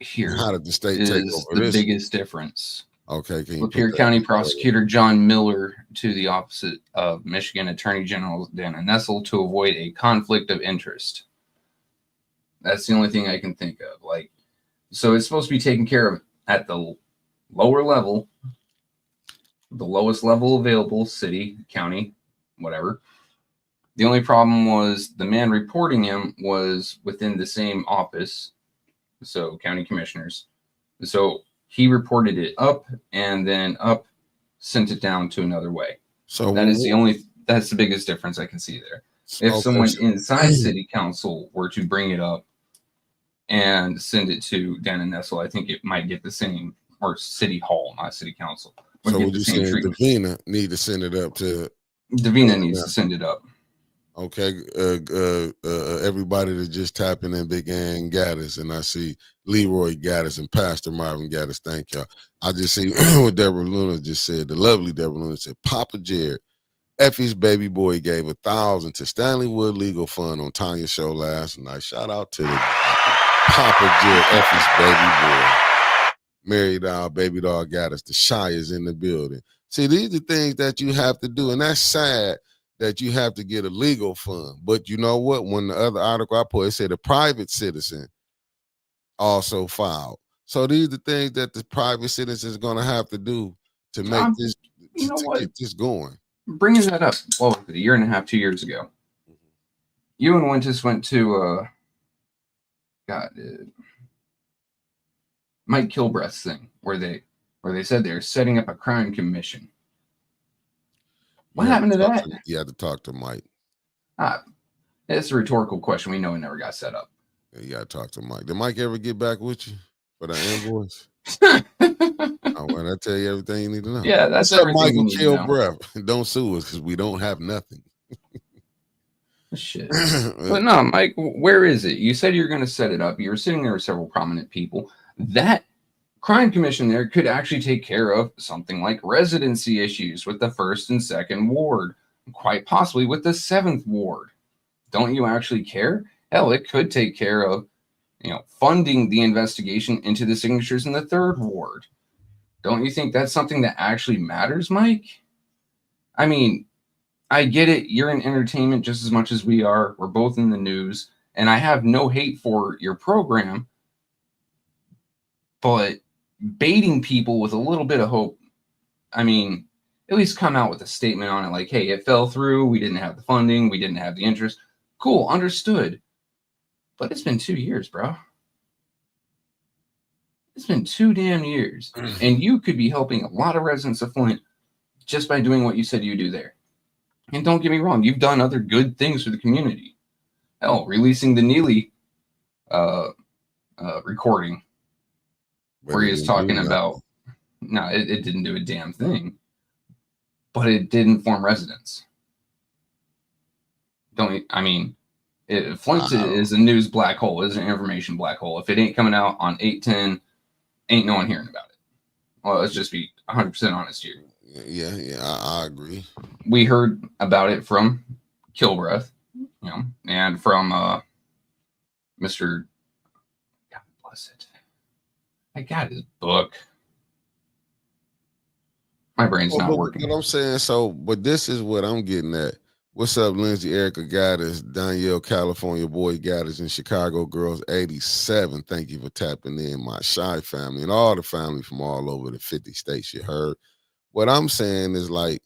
Here, how did the state take over the biggest difference? Okay, can you Lapeer County Prosecutor John Miller to the Office of Michigan Attorney General Dana Nessel to avoid a conflict of interest. That's the only thing I can think of. Like, so it's supposed to be taken care of at the lower level, the lowest level available, city, county, whatever. The only problem was the man reporting him was within the same office, so county commissioners. So he reported it up, and then up sent it down to another way. So that's the biggest difference I can see there. If someone inside city council were to bring it up and send it to Dana Nessel, I think it might get the same, or city hall, not city council. So would you say Davina need to send it up to... Davina needs to send it up. Okay, everybody that just tapping in, Big Ann Gaddis, and I see Leroy Gaddis and Pastor Marvin Gaddis. Thank y'all. I just see what Deborah Luna just said. The lovely Deborah Luna said, Papa Jared, Effie's baby boy gave $1,000 to Stanley Wood Legal Fund on Tanya's show last night. Shout out to the Papa Jared, Effie's baby boy. Married our baby dog Gaddis. The Shy is in the building. See, these are things that you have to do, and that's sad that you have to get a legal fund. But you know what? When the other article I put, it said a private citizen also filed. So these are the things that the private citizen is going to have to do to make this, you know what? get this going. Bringing that up, well, a year and a half, 2 years ago, you and Wintis went to Mike Kilbreath's thing where they said they're setting up a crime commission. What happened to that? You had to talk to Mike. It's a rhetorical question. We know it never got set up. Yeah, you got to talk to Mike. Did Mike ever get back with you for the invoice? Oh, well, I tell you everything you need to know. Yeah, that's everything. Michael Kilbreath. Don't sue us because we don't have nothing. Shit. But no, Mike, where is it? You said you're going to set it up. You were sitting there with several prominent people. That crime commission there could actually take care of something like residency issues with the 1st and 2nd ward, quite possibly with the 7th ward. Don't you actually care? Hell, it could take care of, funding the investigation into the signatures in the 3rd ward. Don't you think that's something that actually matters, Mike? I mean, I get it. You're in entertainment just as much as we are. We're both in the news. And I have no hate for your program. But baiting people with a little bit of hope, I mean, at least come out with a statement on it like, hey, it fell through. We didn't have the funding. We didn't have the interest. Cool, understood. But it's been 2 years, bro. It's been 2 damn years. And you could be helping a lot of residents of Flint just by doing what you said you do there. And don't get me wrong, you've done other good things for the community. Hell, releasing the Neely recording where he was talking about, no, it didn't do a damn thing, but it did inform residents. Flint is a news black hole, is an information black hole. If it ain't coming out on 8/10, ain't no one hearing about it. Well, let's just be 100% honest here. Yeah, I agree. We heard about it from Kilbreath, and from Mr. God bless it. I got his book. My brain's not working. What I'm saying, but this is what I'm getting at. What's up, Lindsay, Erica Gaddis, Danielle, California Boy Gaddis, and Chicago Girls 87. Thank you for tapping in, my Shy family, and all the family from all over the 50 states you heard. What I'm saying is like,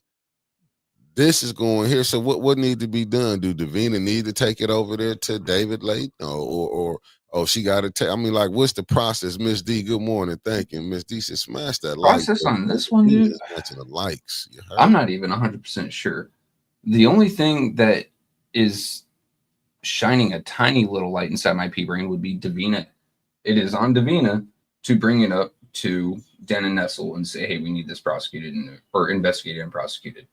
this is going here. So what need to be done? Do Davina need to take it over there to David Lake? Or she got to take, what's the process? Miss D, good morning. Thank you. Miss D said, smash that process on this one, dude. The likes. I'm not even 100% sure. The only thing that is shining a tiny little light inside my pea brain would be Davina. It is on Davina to bring it up to Den and Nestle and say, hey, we need this prosecuted or investigated and prosecuted.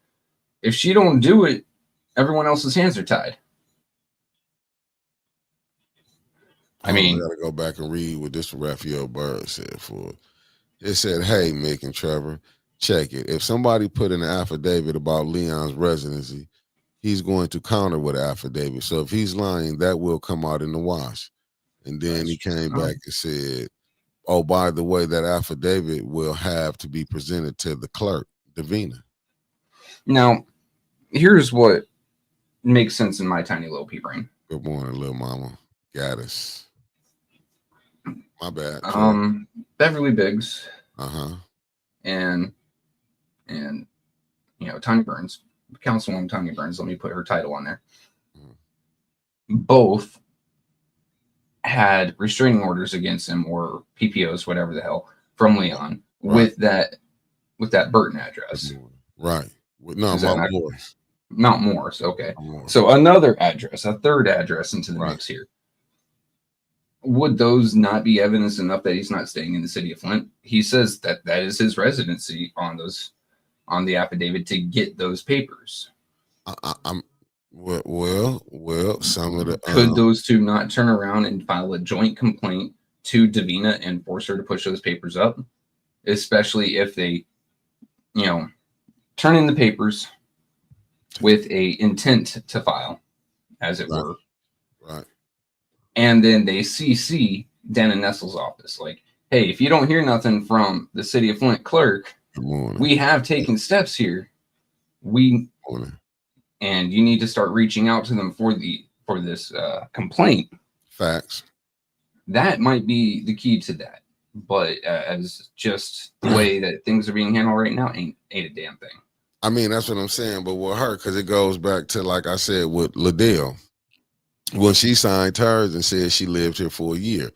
If she don't do it, everyone else's hands are tied. I gotta go back and read what this Raphael Bird said for it. It said, hey, Mick and Trevor, check it. If somebody put in an affidavit about Leon's residency, he's going to counter with an affidavit. So if he's lying, that will come out in the wash. And then he came back and said, oh, by the way, that affidavit will have to be presented to the clerk, Davina. Now, here's what makes sense in my tiny little pea brain. Good morning, little mama. Gaddis. My bad. Beverly Biggs. And Tanya Burns, Councilwoman Tanya Burns. Let me put her title on there. Both had restraining orders against him, or PPOs, whatever the hell, from Leon with that Burton address. Right. No, Mount Morris. Mount Morris. Okay. So another address, a third address into the mix here. Would those not be evidence enough that he's not staying in the city of Flint? He says that is his residency on the affidavit to get those papers. Well, some of the could those two not turn around and file a joint complaint to Davina and force her to push those papers up, especially if they, turn in the papers with a intent to file, as it were. Right. And then they CC Dan and Nestle's office. Like, hey, if you don't hear nothing from the city of Flint clerk, we have taken steps here. And you need to start reaching out to them for this complaint. Facts. That might be the key to that. But as just the way that things are being handled right now, ain't a damn thing. I mean, that's what I'm saying. But with her, because it goes back to, like I said, with Liddell, when she signed hers and said she lived here for a year,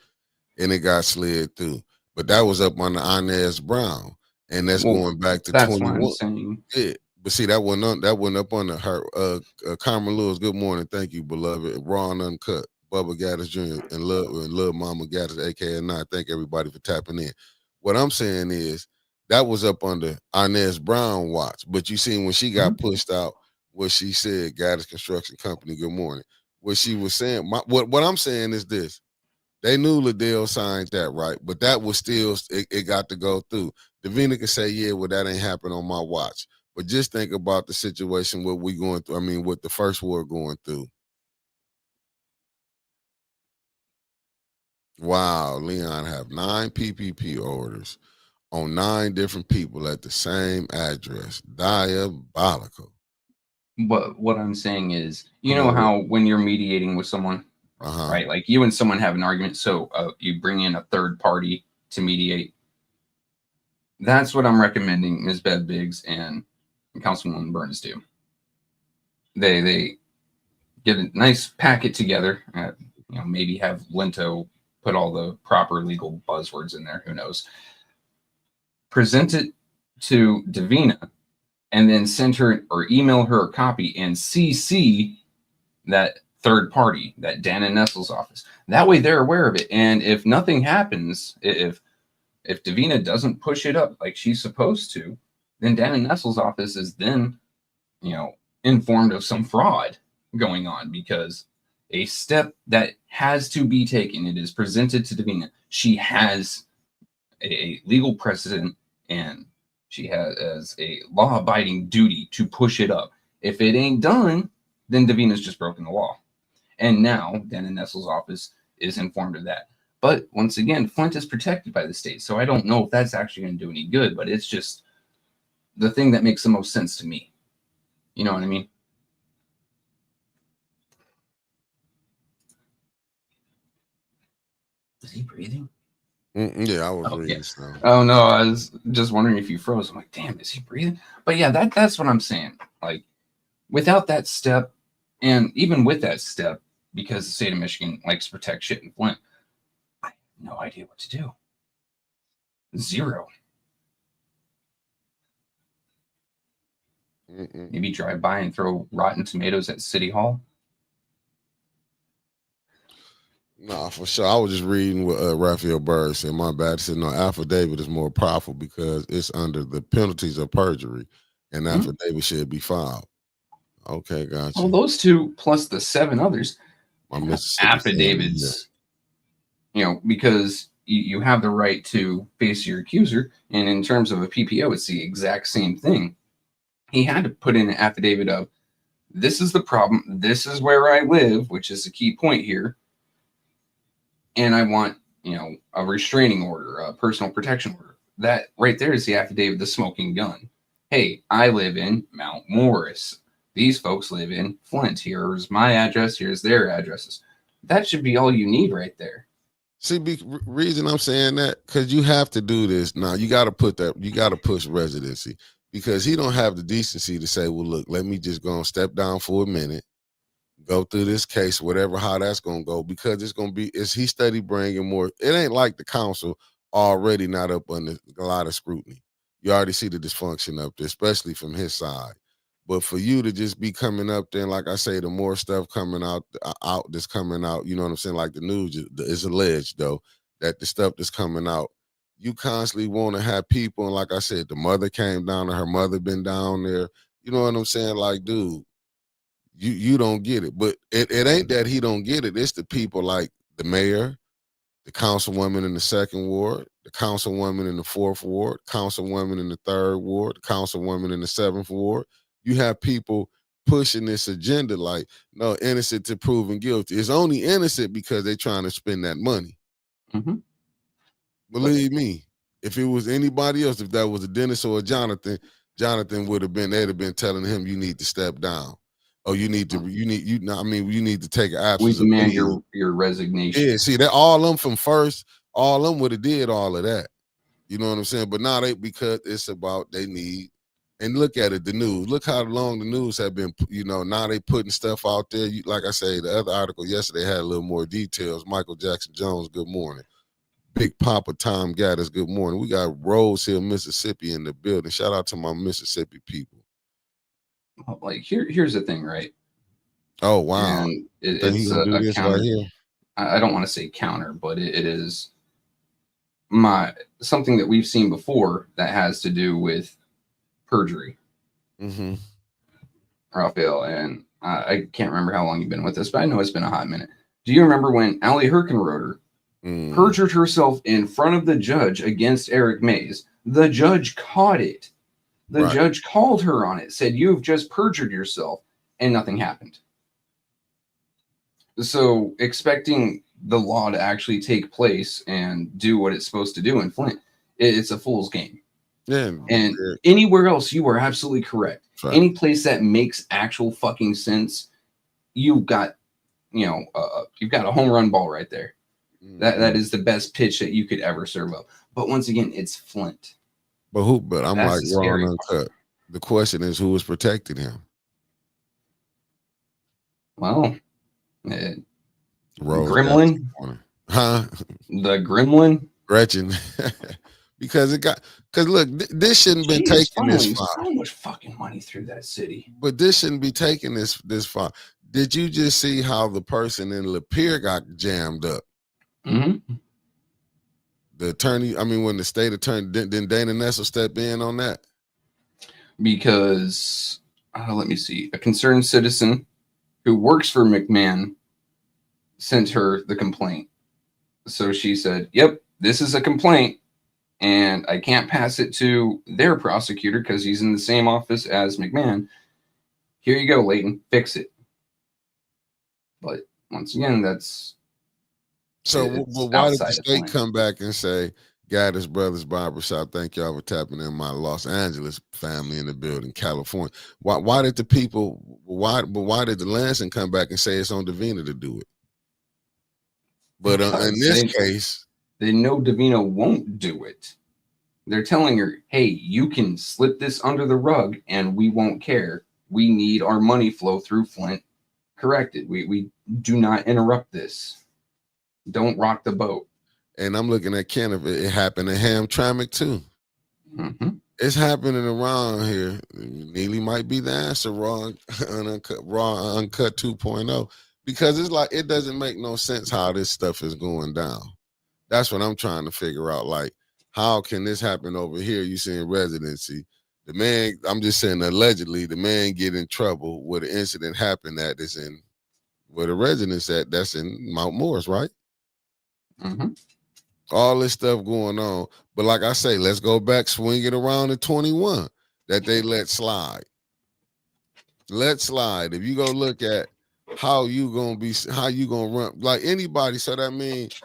and it got slid through. But that was up on the Inez Brown, and that's going back to That's why I'm 21. saying. Yeah. But see, that wasn't up on her. Carmen Lewis, good morning, thank you, beloved. Raw and Uncut, Bubba Gaddis Jr. and Love Mama Gaddis, aka Nine. Thank everybody for tapping in. What I'm saying is that was up under Inez Brown watch. But you seen when she got pushed out, what she said, Gaddis Construction Company, good morning. What she was saying, what I'm saying is this. They knew Liddell signed that, right? But that was still, it got to go through. Davina could say, yeah, well, that ain't happened on my watch. But just think about the situation what we going through. I mean, what the first war going through. Wow, Leon have 9 PPP orders on 9 different people at the same address. Diabolical. But what I'm saying is, you know how when you're mediating with someone, right? Like you and someone have an argument, so you bring in a third party to mediate. That's what I'm recommending Ms. Bev Biggs and Councilwoman Burns do. They get a nice packet together. Maybe have Linto put all the proper legal buzzwords in there. Who knows? Present it to Davina, and then send her or email her a copy and CC that third party, that Dan and Nestle's office. That way they're aware of it. And if nothing happens, if Davina doesn't push it up like she's supposed to, then Dan and Nestle's office is then, informed of some fraud going on, because a step that has to be taken, it is presented to Davina. She has a legal precedent and she has a law-abiding duty to push it up. If it ain't done, then Davina's just broken the law. And now Dan and Nestle's office is informed of that. But once again, Flint is protected by the state, so I don't know if that's actually going to do any good, but it's just the thing that makes the most sense to me. You know what I mean? Is he breathing? Yeah, I was reading. Yeah. So. Oh no, I was just wondering if you froze. I'm like, damn, is he breathing? But yeah, that's what I'm saying. Like, without that step, and even with that step, because the state of Michigan likes to protect shit in Flint, I have no idea what to do. Zero. Maybe drive by and throw rotten tomatoes at City Hall. No, for sure. I was just reading what Raphael Bird said. My bad. He said, no, affidavit is more powerful because it's under the penalties of perjury, and affidavit should be filed. Okay, gotcha. Well, those two plus the 7 others, affidavits, because you have the right to face your accuser. And in terms of a PPO, it's the exact same thing. He had to put in an affidavit of, this is the problem, this is where I live, which is the key point here. And I want, a restraining order, a personal protection order. That right there is the affidavit, the smoking gun. Hey, I live in Mount Morris. These folks live in Flint. Here's my address. Here's their addresses. That should be all you need right there. See, reason I'm saying that, because you have to do this now. You got to push residency, because he don't have the decency to say, well, look, let me just go and step down for a minute, go through this case, whatever, how that's going to go, because it's going to be, he steady bringing more. It ain't like the council already not up under a lot of scrutiny. You already see the dysfunction up there, especially from his side. But for you to just be coming up there, and like I say, the more stuff coming out that's coming out, you know what I'm saying? Like the news is alleged, though, that the stuff that's coming out, you constantly want to have people. And like I said, the mother came down and her mother been down there. You know what I'm saying? Like, dude, you don't get it. But it ain't that he don't get it. It's the people like the mayor, the councilwoman in the 2nd ward, the councilwoman in the 4th ward, councilwoman in the 3rd ward, the councilwoman in the 7th ward. You have people pushing this agenda like, no, innocent to proven guilty. It's only innocent because they're trying to spend that money. Believe me, if it was anybody else, if that was a Dennis or a Jonathan would have been, they'd have been telling him, you need to step down. Oh, you need to take an We absence of demand leave. your resignation. Yeah, see that all them from first, all them would have did all of that. You know what I'm saying? But now because it's about they need, and look at it, the news. Look how long the news have been. Now they putting stuff out there. Like I say, the other article yesterday had a little more details. Michael Jackson Jones, good morning. Big Papa Tom Gaddis, good morning. We got Rose Hill, Mississippi in the building. Shout out to my Mississippi people. Like here's the thing, right? Oh wow! And Think he it's gonna do a this counter. right here? I don't want to say counter, but it is something that we've seen before that has to do with perjury. Mm-hmm. Raphael, and I can't remember how long you've been with us, but I know it's been a hot minute. Do you remember when Allie Herkenroder perjured herself in front of the judge against Eric Mays? The judge caught it. The judge called her on it, said, "You've just perjured yourself," and nothing happened. So expecting the law to actually take place and do what it's supposed to do in Flint, it's a fool's game. Yeah. And anywhere else, you are absolutely correct. Right. Any place that makes actual fucking sense, you've got, you've got a home run ball right there. Mm-hmm. That is the best pitch that you could ever serve up. But once again, it's Flint. But I'm like Raw and Uncut. The question is, who was protecting him? Well, Rose Gremlin, huh? The Gremlin, Gretchen, because look, this shouldn't been taking this far. So much fucking money through that city, but this shouldn't be taking this far. Did you just see how the person in Lapeer got jammed up? Mm-hmm. The attorney, when the state attorney, didn't Dana Nessel step in on that? Because let me see, a concerned citizen who works for McMahon sent her the complaint. So she said, "Yep, this is a complaint, and I can't pass it to their prosecutor because he's in the same office as McMahon. Here you go, Leighton, fix it." But once again, that's so. Well, why did the state come back and say, "Gaddis Brothers Barbershop, thank y'all for tapping in my Los Angeles family in the building, California"? Why did the people? Why did the Lansing come back and say it's on Davina to do it? But in this case, they know Davina won't do it. They're telling her, "Hey, you can slip this under the rug and we won't care. We need our money flow through Flint corrected. We do not interrupt this. Don't rock the boat." And I'm looking at Kenneth. It happened in Hamtramck too. Mm-hmm. It's happening around here. Neely might be the answer, Raw Uncut 2.0. Because it's like, it doesn't make no sense how this stuff is going down. That's what I'm trying to figure out. Like, how can this happen over here? You see in Residency, the man, I'm just saying allegedly, the man get in trouble where the incident happened that is in where the residence at, that's in Mount Morris, right? Mm-hmm. All this stuff going on. But like I say, let's go back, swing it around to 21 that they let slide. Let slide. If you go look at how you gonna run like anybody, so that means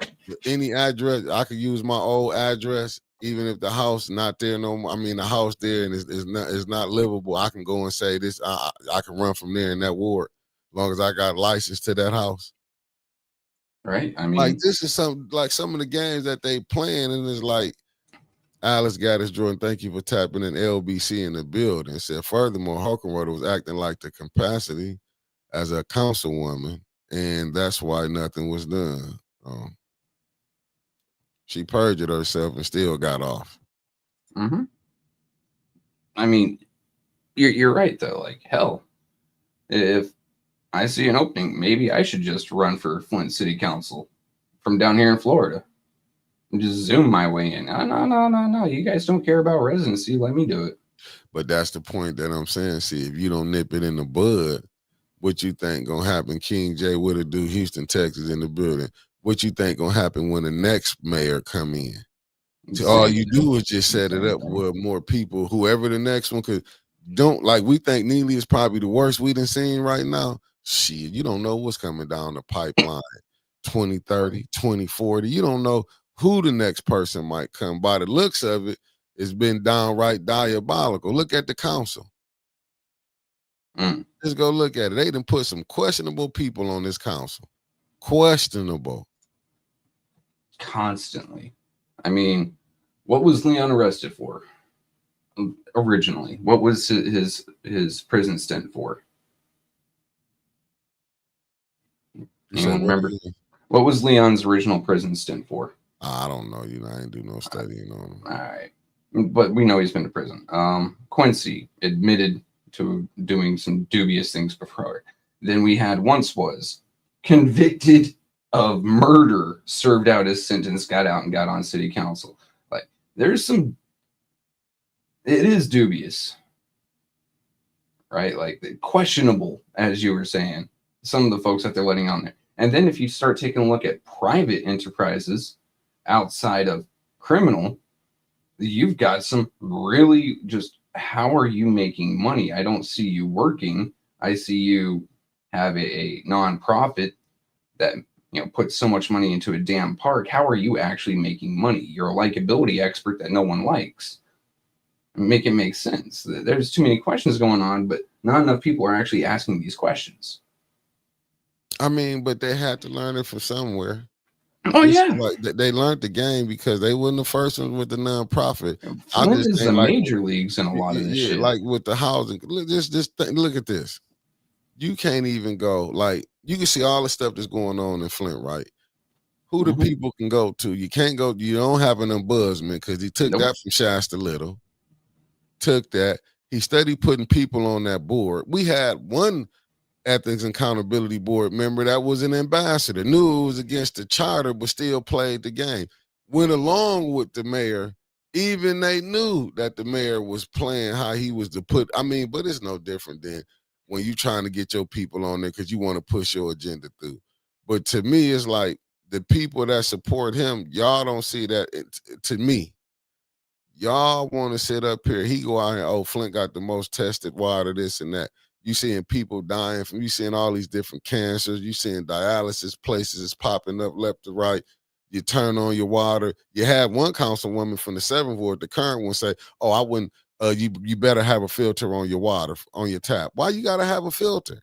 any address, I could use my old address, even if the house not there no more. The house there and is not livable. I can go and say this. I can run from there in that ward, as long as I got license to that house. Right. Like this is some of the games that they playing, and it's like Alice Gaddis Jordan, thank you for tapping in LBC in the building. Said furthermore, Herkenroder was acting like the capacity as a councilwoman, and that's why nothing was done. She perjured herself and still got off. Mm-hmm. You're right though. Like, hell, if I see an opening, maybe I should just run for Flint City Council from down here in Florida and just zoom my way in. No. You guys don't care about residency. Let me do it. But that's the point that I'm saying. See, if you don't nip it in the bud, what you think gonna happen? King J, what it do? Houston, Texas in the building. What you think gonna happen when the next mayor come in? All you do is just set it up with more people, whoever the next one could. Don't like we think Neely is probably the worst we done seen right now. Shit, you don't know what's coming down the pipeline. 2030, 2040. You don't know who the next person might come. By the looks of it, it's been downright diabolical. Look at the council. Just go look at it. They done put some questionable people on this council. Questionable. Constantly. I mean, what was Leon arrested for originally? What was his prison stint for? Anyone remember? What was Leon's original prison stint for? I don't know. I ain't do no studying on him. All right. But we know he's been to prison. Quincy admitted to doing some dubious things before. Then we had once was convicted of murder, served out his sentence, got out and got on city council. Like, there's some, it is dubious, right? Like, questionable, as you were saying, some of the folks that they're letting on there. And then if you start taking a look at private enterprises outside of criminal, you've got some really just, how are you making money? I don't see you working. I see you have a nonprofit that puts so much money into a damn park. How are you actually making money? You're a likability expert that no one likes. Make it make sense. There's too many questions going on, but not enough people are actually asking these questions. I mean, but they had to learn it from somewhere. Oh, yeah. Like they learned the game because they weren't the first ones with the nonprofit. Flint is the major leagues in a lot of this shit. Like with the housing. Look at this. You can't even go, like, you can see all the stuff that's going on in Flint, right? Who the people can go to? You can't go, you don't have an ombudsman because he took that from Shasta Little. Took that. He studied putting people on that board. We had one Ethics and Accountability Board member that was an ambassador, knew it was against the charter, but still played the game. Went along with the mayor. Even they knew that the mayor was playing how he was to put, but it's no different than when you're trying to get your people on there because you want to push your agenda through. But to me, it's like the people that support him, y'all don't see that. To me, y'all want to sit up here. He go out here, Flint got the most tested water, this and that. You seeing people dying from, you seeing all these different cancers. You seeing dialysis places is popping up left to right. You turn on your water. You had one councilwoman from the 7th Ward, the current one, say, I wouldn't, you better have a filter on your water, on your tap. Why you got to have a filter?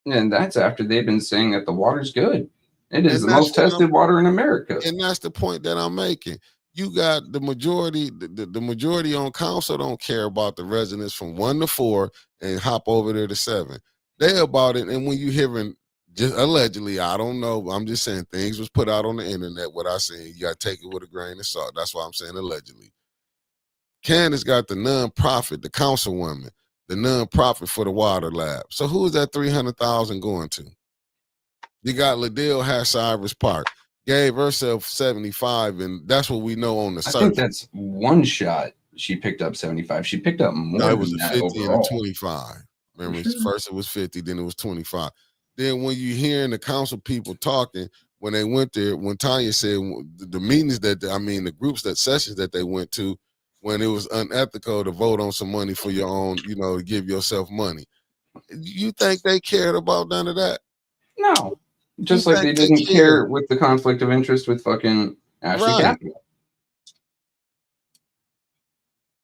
And that's after they've been saying that the water's good. It is the most tested water in America. And that's the point that I'm making. You got the majority, the majority on council don't care about the residents from 1 to 4 and hop over there to 7. They about it. And when you hearing, just allegedly, I don't know, I'm just saying things was put out on the internet. What I seen, you got to take it with a grain of salt. That's why I'm saying allegedly. Candace got the nonprofit, the councilwoman, the nonprofit for the water lab. So who is that 300,000 going to? You got Liddell Cyrus Park. Gave herself 75, and that's what we know on the surface. I think that's one shot. She picked up 75. She picked up more. No, it was than a 50 overall. and a 25. Remember, first it was 50, then it was 25. Then when you hearing the council people talking, when they went there, when Tanya said the meetings the groups, that sessions that they went to, when it was unethical to vote on some money for your own, to give yourself money. You think they cared about none of that? No. Just like they didn't care with the conflict of interest with fucking Ashley Capital.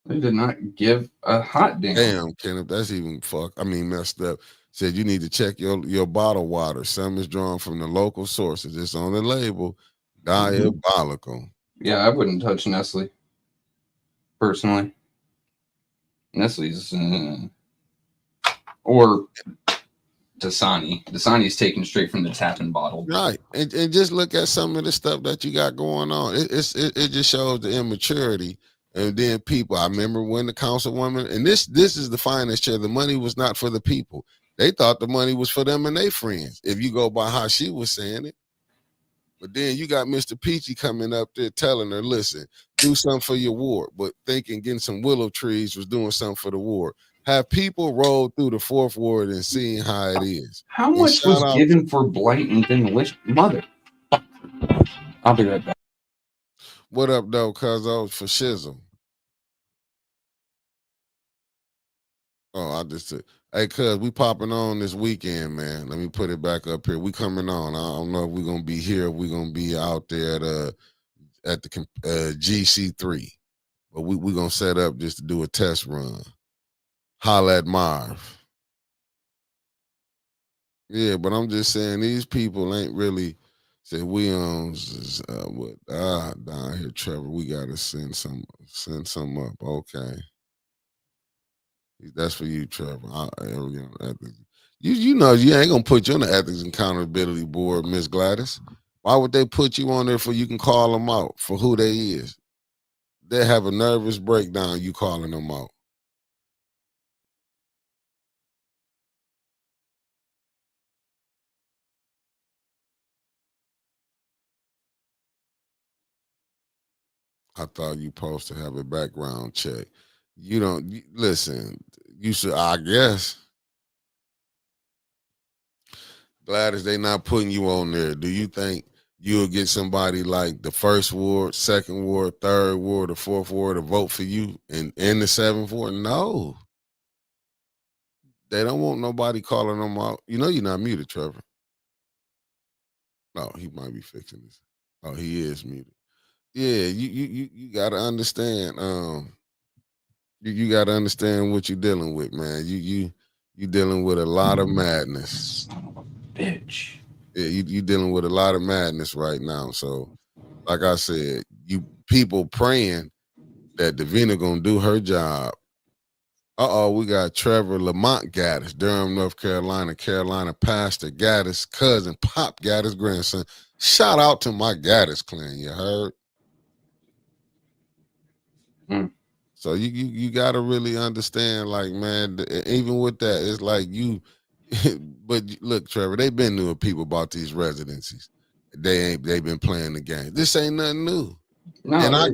They did not give a hot damn. Damn, Kenneth, that's even messed up. Said you need to check your bottled water. Some is drawn from the local sources. It's on the label. Diabolical. Yeah, I wouldn't touch Nestle. Personally. Nestle's or Dasani. Dasani's taken straight from the tap and bottle. Right. And just look at some of the stuff that you got going on. It just shows the immaturity. And then people, I remember when the councilwoman, and this is the finance chair, the money was not for the people. They thought the money was for them and their friends, if you go by how she was saying it. But then you got Mr. Peachy coming up there telling her, listen, do something for your ward. But thinking getting some willow trees was doing something for the ward. Have people roll through the 4th Ward and seeing how it is. How much was given for blight and demolition? Mother. I'll be right back. What up, though, cuz for shizzle? I just said, hey, cuz, we popping on this weekend, man. Let me put it back up here. We coming on. I don't know if we're going to be here. We're going to be out there at the GC3. But we're going to set up just to do a test run. Holla at Marv. Yeah, but I'm just saying these people ain't really say we on down here, Trevor. We gotta send some up. Okay, that's for you, Trevor. Ethics. You know you ain't gonna put you on the ethics and accountability board, Miss Gladys. Why would they put you on there for you can call them out for who they is? They have a nervous breakdown. You calling them out. I thought you supposed to have a background check. You don't listen. You should, I guess. Glad as they not putting you on there. Do you think you'll get somebody like the first ward, second ward, third ward, the fourth ward to vote for you in the seventh ward? No, they don't want nobody calling them out. You know you're not muted, Trevor. No, he might be fixing this. Oh, he is muted. Yeah, you gotta understand. You gotta understand what you're dealing with, man. You dealing with a lot of madness. Son of a bitch. Yeah, you dealing with a lot of madness right now. So, like I said, you people praying that Davina gonna do her job. We got Trevor Lamont Gaddis, Durham, North Carolina, Carolina pastor Gaddis, cousin, Pop Gaddis, grandson. Shout out to my Gaddis clan, you heard? Mm. So you gotta really understand, like, man, even with that, it's like you but look, Trevor, they've been new people about these residencies. They've been playing the game. This ain't nothing new. No, And I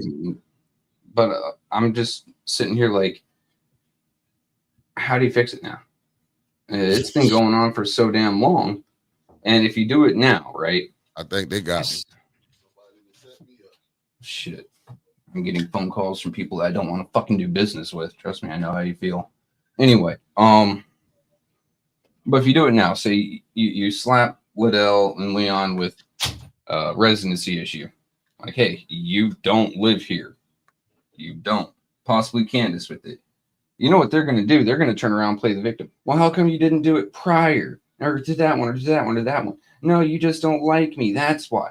but I'm just sitting here like, how do you fix it now? It's been going on for so damn long, and if you do it now, right? I think they got me. Shit. I'm getting phone calls from people that I don't want to fucking do business with. Trust me, I know how you feel. Anyway, but if you do it now, say you slap Liddell and Leon with residency issue, like, hey, you don't live here, you don't. Possibly Candace with it. You know what they're going to do? They're going to turn around and play the victim. Well, how come you didn't do it prior, or did that one, or did that one, or that one? No, you just don't like me. That's why.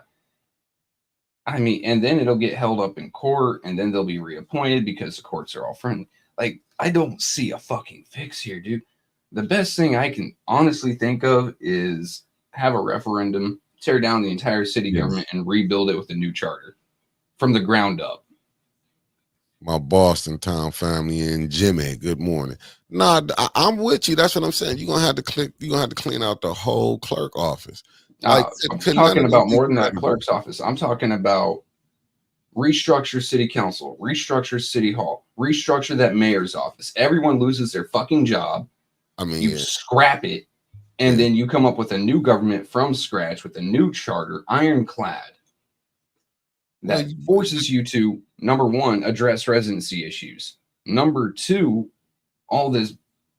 I mean, and then it'll get held up in court, and then they'll be reappointed because the courts are all friendly. Like, I don't see a fucking fix here, dude. The best thing I can honestly think of is have a referendum, tear down the entire city government, and rebuild it with a new charter from the ground up. My Boston town family and Jimmy, good morning. Nah, I'm with you. That's what I'm saying. You're gonna have to clean out the whole clerk office. Like, I'm could none talking of them about more people than that ready? clerk's office. I'm talking about restructure city council, restructure city hall, restructure that mayor's office. Everyone loses their fucking job. I mean, You yeah. scrap it, and then you come up with a new government from scratch with a new charter, ironclad, that forces you to, number one, address residency issues. Number two, all this,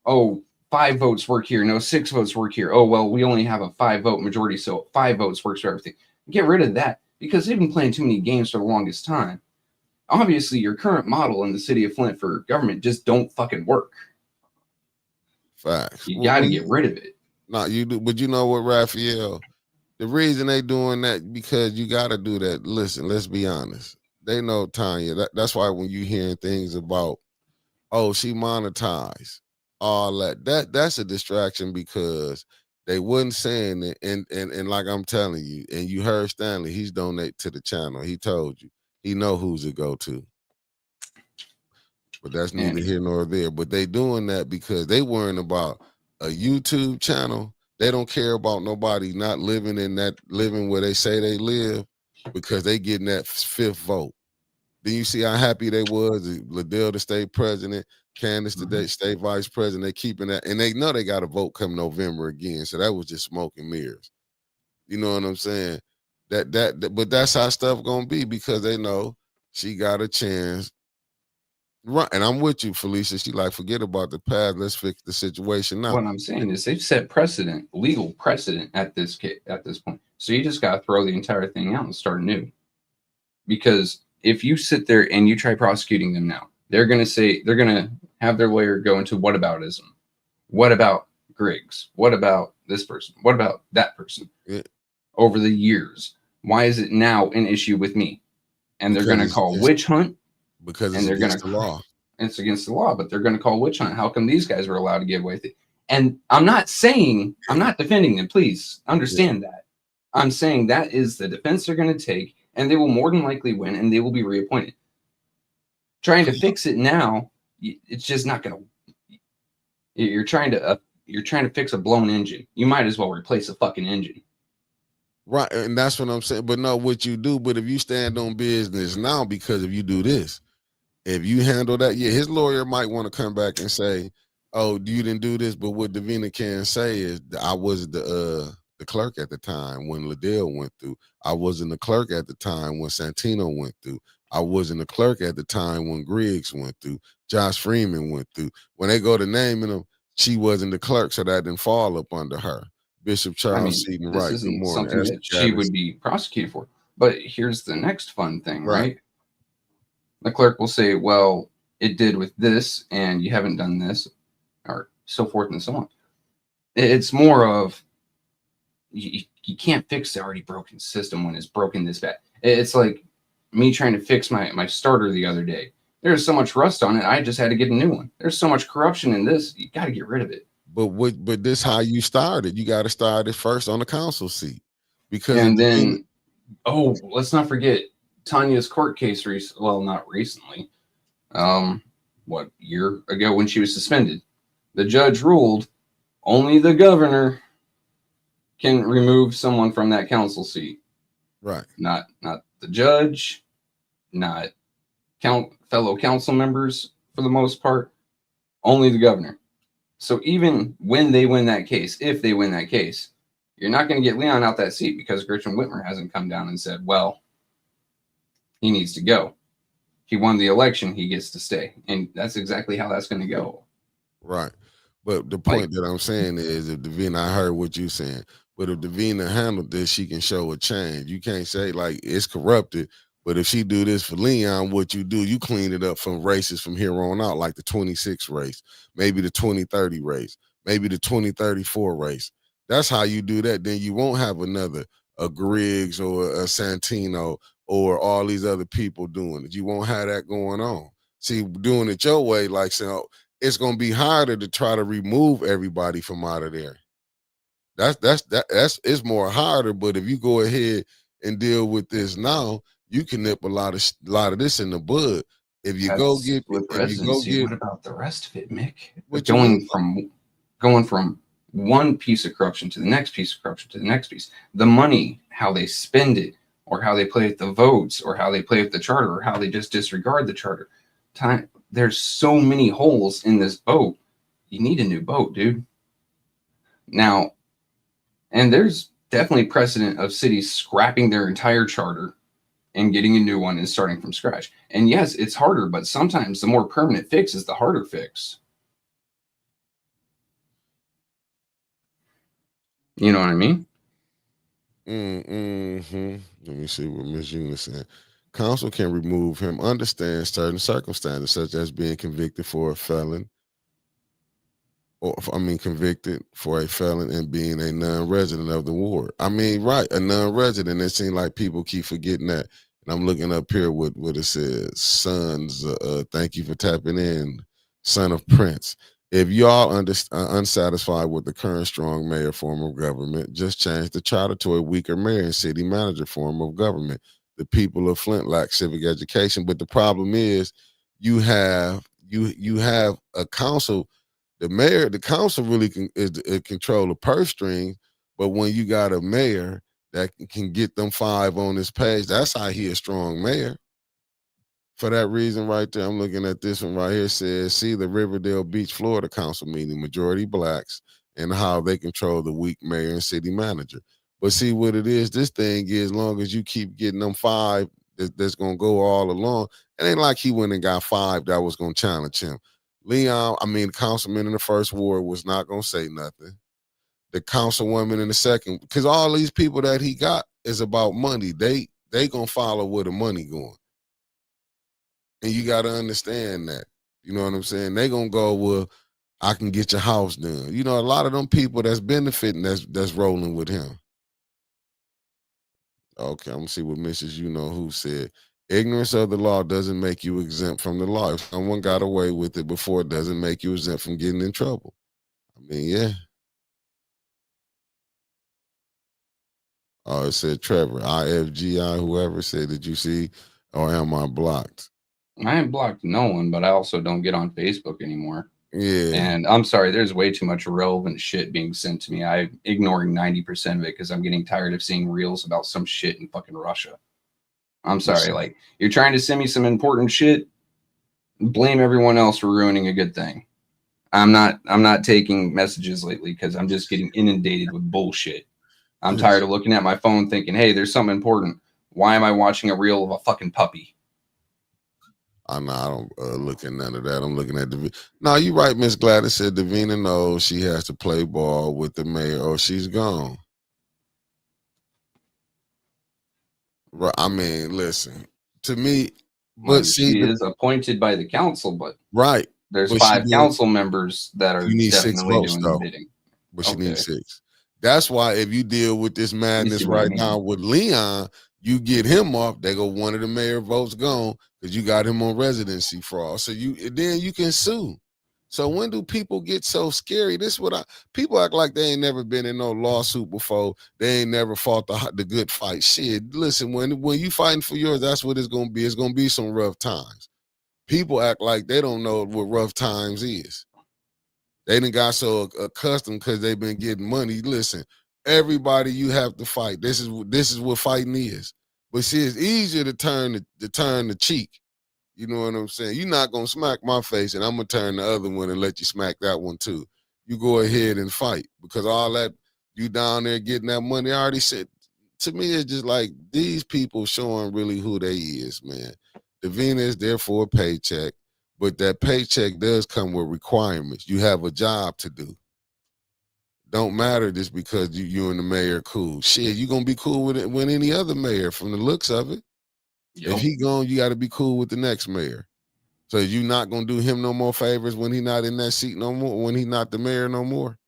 5 votes work here, no 6 votes work here. Oh, well, we only have a 5-vote majority, so 5 votes works for everything. Get rid of that, because they've been playing too many games for the longest time. Obviously, your current model in the city of Flint for government just don't fucking work. Facts. You got to get rid of it. No, you do, but you know what, Raphael? The reason they doing that because you got to do that. Listen, let's be honest. They know Tanya. That's why when you hearing things about, oh, she monetized, all that's a distraction because they wasn't saying it. And like I'm telling you, and you heard Stanley, he's donate to the channel. He told you he know who's to go to. But that's neither here nor there. But they doing that because they worrying about a YouTube channel. They don't care about nobody not living where they say they live because they getting that 5th vote. Then you see how happy they was. Liddell, the state president, Candace, the state vice president. They keeping that, and they know they got a vote come November again. So that was just smoke and mirrors. You know what I'm saying? But that's how stuff gonna be because they know she got a chance. Right, and I'm with you, Felicia. She like, forget about the past. Let's fix the situation now. What I'm saying is they've set precedent, legal precedent at this point. So you just got to throw the entire thing out and start new. Because if you sit there and you try prosecuting them now, they're going to have their lawyer go into whataboutism. What about Griggs? What about this person? What about that person? Yeah. Over the years, why is it now an issue with me? And they're going to call witch hunt. Because and it's they're going to against the law. It's against the law, but they're going to call witch hunt. How come these guys were allowed to give away? And I'm not defending them. Please understand that. I'm saying that is the defense they're going to take, and they will more than likely win, and they will be reappointed. Trying to fix it now, it's just not going to. You're trying to fix a blown engine. You might as well replace a fucking engine. Right, and that's what I'm saying. But no, what you do, but if you stand on business now, because if you do this, if you handle that, yeah, his lawyer might want to come back and say, "Oh, you didn't do this." But what Davina can say is, "I was the clerk at the time when Liddell went through. I wasn't the clerk at the time when Santino went through. I wasn't the clerk at the time when Griggs went through. Josh Freeman went through. When they go to naming them, she wasn't the clerk, so that didn't fall up under her." Bishop Charles Seaton this Wright. Good isn't morning. something that she would be prosecuted for. But here's the next fun thing, right? The clerk will say, well, it did with this, and you haven't done this, or so forth and so on. It's more of, you can't fix the already broken system when it's broken this bad. It's like me trying to fix my starter the other day. There's so much rust on it, I just had to get a new one. There's so much corruption in this, you got to get rid of it. But this how you started. You got to start it first on the council seat, because and then let's not forget Tanya's court case. Not recently. What, year ago when she was suspended, the judge ruled only the governor can remove someone from that council seat. Right. Not the judge, not fellow council members for the most part. Only the governor. So even when they win that case, if they win that case, you're not going to get Leon out that seat because Gretchen Whitmer hasn't come down and said, well, he needs to go. He won the election, he gets to stay. And that's exactly how that's going to go. Right. But the point that I'm saying is, if Davina, I heard what you're saying, but if Davina handled this, she can show a change. You can't say, like, it's corrupted, but if she do this for Leon, what you do, you clean it up from races from here on out, like the 26 race, maybe the 2030 race, maybe the 2034 race. That's how you do that. Then you won't have a Griggs or a Santino or all these other people doing it. You won't have that going on. See, doing it your way, like, so it's gonna be harder to try to remove everybody from out of there. That's it's more harder. But if you go ahead and deal with this now, you can nip a lot of this in the bud. If you go get, what about the rest of it, Mick? But going from one piece of corruption to the next piece of corruption to the next piece, the money, how they spend it, or how they play with the votes, or how they play with the charter, or how they just disregard the charter. There's so many holes in this boat. You need a new boat, dude. Now, and there's definitely precedent of cities scrapping their entire charter and getting a new one and starting from scratch. And yes, it's harder, but sometimes the more permanent fix is the harder fix. You know what I mean? Mm-hmm. Let me see what Ms. Eunice said. Council can remove him under certain circumstances, such as being convicted for a felon, convicted for a felon and being a non-resident of the ward. I mean, right, a non-resident. It seems like people keep forgetting that. And I'm looking up here what it says. Sons, thank you for tapping in. Son of Prince. If y'all unsatisfied with the current strong mayor form of government, just change the charter to a weaker mayor and city manager form of government. The people of Flint lack civic education, but the problem is you have a council. The council really is control the purse string, but when you got a mayor that can get them 5 on this page, that's how he a strong mayor. For that reason right there, I'm looking at this one right here. It says, see the Riverdale Beach, Florida council meeting, majority blacks, and how they control the weak mayor and city manager. But see what it is, this thing is, as long as you keep getting them 5 that's going to go all along, it ain't like he went and got 5 that was going to challenge him. Leon, the councilman in the first ward was not going to say nothing. The councilwoman in the second, because all these people that he got is about money. They going to follow where the money going. And you got to understand that. You know what I'm saying? They going to go, well, I can get your house done. You know, a lot of them people that's benefiting that's rolling with him. Okay, I'm gonna see what Mrs. You know who said. Ignorance of the law doesn't make you exempt from the law. If someone got away with it before, it doesn't make you exempt from getting in trouble. I mean, yeah. Oh, it said Trevor, IFGI, whoever said, did you see, or am I blocked? I ain't blocked no one, but I also don't get on Facebook anymore. Yeah. And I'm sorry, there's way too much irrelevant shit being sent to me. I'm ignoring 90% of it because I'm getting tired of seeing reels about some shit in fucking Russia. I'm sorry, like, you're trying to send me some important shit, blame everyone else for ruining a good thing. I'm not taking messages lately because I'm just getting inundated with bullshit. I'm tired of looking at my phone thinking, hey, there's something important. Why am I watching a reel of a fucking puppy? I know I don't look at none of that. I'm looking at the. No, you're right. Miss Gladys said Davina knows she has to play ball with the mayor or she's gone. Right. I mean, listen to me, but see, she is appointed by the council, but right. There's but 5 council members that are you need 6 definitely votes doing though. the bidding. But she needs 6. That's why if you deal with this madness right now with Leon, you get him off. They go one of the mayor votes gone because you got him on residency fraud. So then you can sue. So when do people get so scary? This is what people act like they ain't never been in no lawsuit before. They ain't never fought the good fight. Shit, listen, when you fighting for yours, that's what it's gonna be. It's gonna be some rough times. People act like they don't know what rough times is. They done got so accustomed because they've been getting money. Listen, everybody you have to fight. This is what fighting is. But see, it's easier to turn the cheek. You know what I'm saying? You're not gonna smack my face, and I'm gonna turn the other one and let you smack that one too. You go ahead and fight because all that you down there getting that money. I already said. To me, it's just like these people showing really who they is, man. Davina is there for a paycheck. But that paycheck does come with requirements. You have a job to do. Don't matter just because you and the mayor cool. Shit, you gonna be cool with it when any other mayor from the looks of it. Yep. If he gone, you got to be cool with the next mayor. So you not gonna do him no more favors when he not in that seat no more. When he not the mayor no more.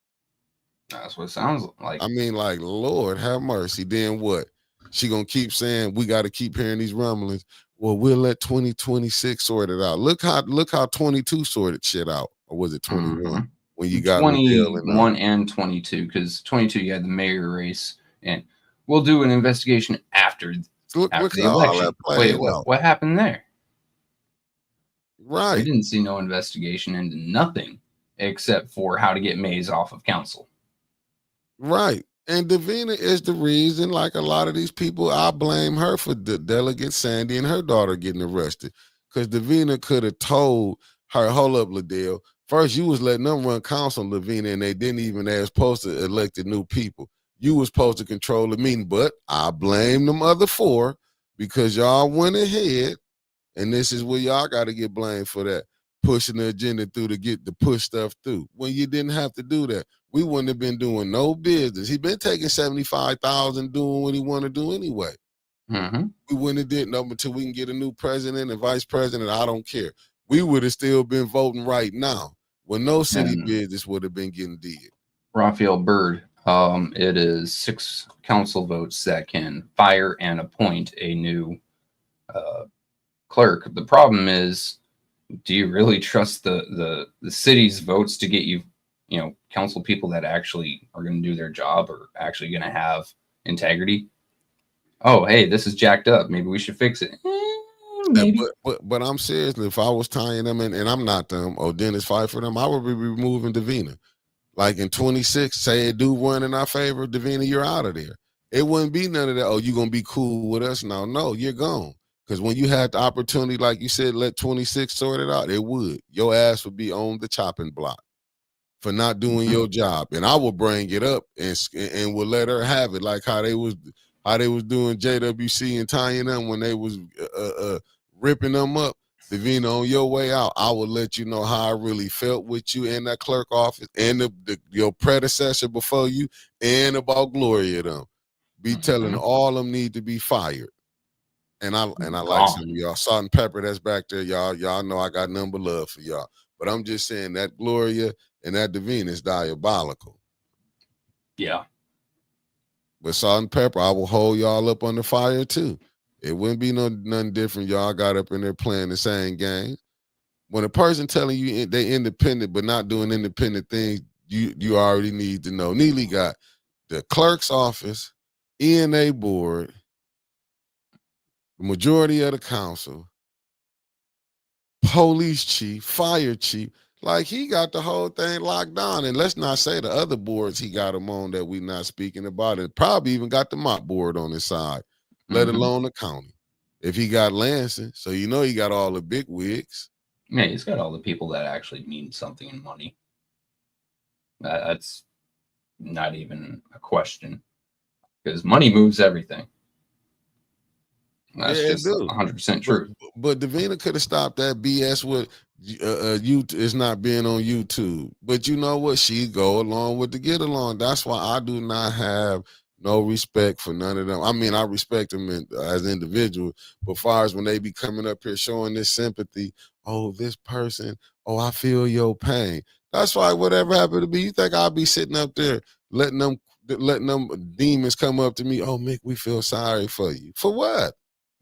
That's what it sounds like. I mean, like, Lord have mercy. Then what? She gonna keep saying we got to keep hearing these rumblings. Well, we'll let 2026 sort it out. Look how 22 sorted shit out. Or was it 21 when you got 21 and 22? Because 22 you had the mayor race, and we'll do an investigation after the election. Wait, what happened there? Right. We didn't see no investigation into nothing except for how to get Mays off of council. Right. And Davina is the reason, like a lot of these people, I blame her for the delegate Sandy and her daughter getting arrested. Because Davina could have told her, hold up, Liddell. First, you was letting them run council, Lavina, and they didn't even as supposed to elect the new people. You was supposed to control the meeting, but I blame them other 4 because y'all went ahead, and this is where y'all got to get blamed for that, pushing the agenda through to push stuff through when you didn't have to do that. We wouldn't have been doing no business. He been taking 75,000 doing what he want to do anyway. We wouldn't have did nothing until we can get a new president and vice president. I don't care. We would have still been voting right now when no city business would have been getting did. Raphael Byrd, it is 6 council votes that can fire and appoint a new clerk. The problem is, do you really trust the city's votes to get you council people that actually are going to do their job or actually going to have integrity? Oh, hey, this is jacked up. Maybe we should fix it. Maybe. But I'm serious. If I was tying them in, and I'm not them, or Dennis fight for them, I would be removing Davina. Like in 26, say it do run in our favor, Davina, you're out of there. It wouldn't be none of that. Oh, you're gonna be cool with us now? No, you're gone. Because when you had the opportunity, like you said, let 26 sort it out, it would. Your ass would be on the chopping block for not doing your job, and I will bring it up and will let her have it, like how they was doing JWC and tying them when they was ripping them up. Davina, on your way out, I will let you know how I really felt with you in that clerk office and your predecessor before you, and about Gloria them. Be telling all them need to be fired. And I like some of y'all. Salt and Pepper that's back there, y'all know I got nothing but love for y'all. But I'm just saying that Gloria and that Davina is diabolical. Yeah. With Salt and Pepper, I will hold y'all up under fire too. It wouldn't be nothing different. Y'all got up in there playing the same game. When a person telling you they independent but not doing independent things, you already need to know. Neely got the clerk's office, ENA board, the majority of the council, police chief, fire chief. Like he got the whole thing locked down. And let's not say the other boards he got them on that we not speaking about. It probably even got the mop board on his side, let alone the county. If he got Lansing, so you know he got all the big wigs. Yeah, he's got all the people that actually mean something in money. That's not even a question, because money moves everything. That's just 100% true. But Davina could have stopped that BS with you is not being on YouTube. But you know what? She go along with the get along. That's why I do not have no respect for none of them. I mean, I respect them as individuals, but as far as when they be coming up here showing this sympathy, oh, this person, oh, I feel your pain. That's why whatever happened to me, you think I'll be sitting up there letting them demons come up to me? Oh, Mick, we feel sorry for you. For what?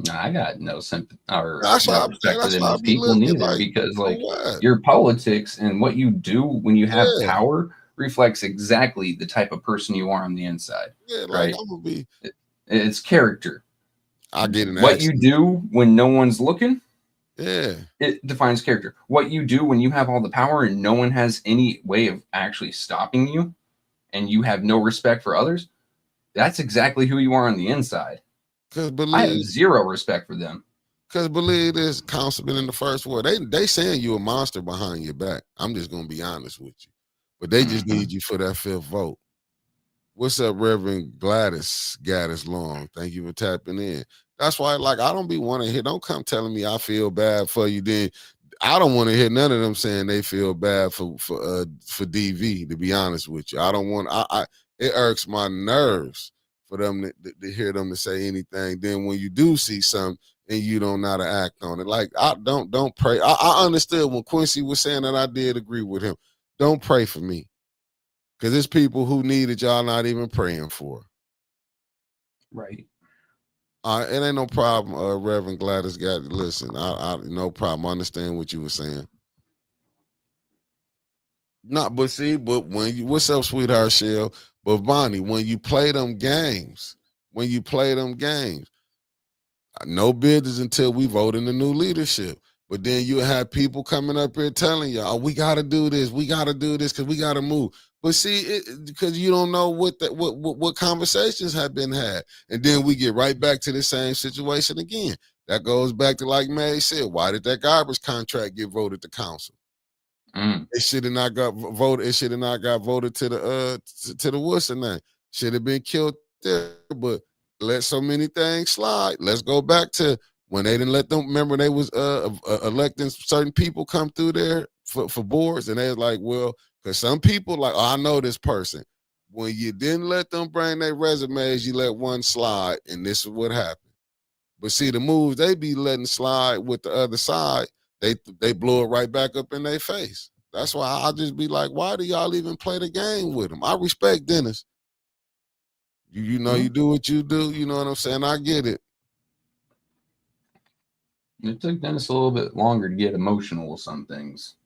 No, I got no sympathy or respect for them as people neither, because like your politics and what you do when you have power reflects exactly the type of person you are on the inside. Yeah, right? I'm gonna be. It's character. I get an what you do when no one's looking. Yeah, it defines character. What you do when you have all the power and no one has any way of actually stopping you, and you have no respect for others. That's exactly who you are on the inside. I have zero respect for them. Because believe this, Councilman in the first ward, they saying you a monster behind your back. I'm just gonna be honest with you, but they just need you for that fifth vote. What's up, Reverend Gaddis Long? Thank you for tapping in. That's why, like, I don't be wanting to hear. Don't come telling me I feel bad for you. Then I don't want to hear none of them saying they feel bad for DV. To be honest with you, I don't want. It irks my nerves for them to hear them to say anything. Then when you do see something and you don't know how to act on it, like I don't pray. I understood when Quincy was saying that. I did agree with him. Don't pray for me. Because there's people who need it y'all not even praying for. Right. It ain't no problem, Reverend Gladys got listen. I no problem. I understand what you were saying. Not, but see, but when you what's up, sweetheart Shell? But Bonnie, when you play them games, no business until we vote in the new leadership. But then you have people coming up here telling you, oh, we got to do this, because we got to move. But see, because you don't know what conversations have been had. And then we get right back to the same situation again. That goes back to, like May said, why did that garbage contract get voted to council? It should have not got voted. It should have not got voted to the what's the name? Should have been killed there. But let so many things slide. Let's go back to when they didn't let them. Remember they was electing certain people come through there for boards, and they was like, well, because some people like, oh, I know this person. When you didn't let them bring their resumes, you let one slide, and this is what happened. But see, the moves they be letting slide with the other side, they blow it right back up in their face. That's why I just be like, why do y'all even play the game with them? I respect Dennis. You know, you do what you do. You know what I'm saying? I get it. It took Dennis a little bit longer to get emotional with some things.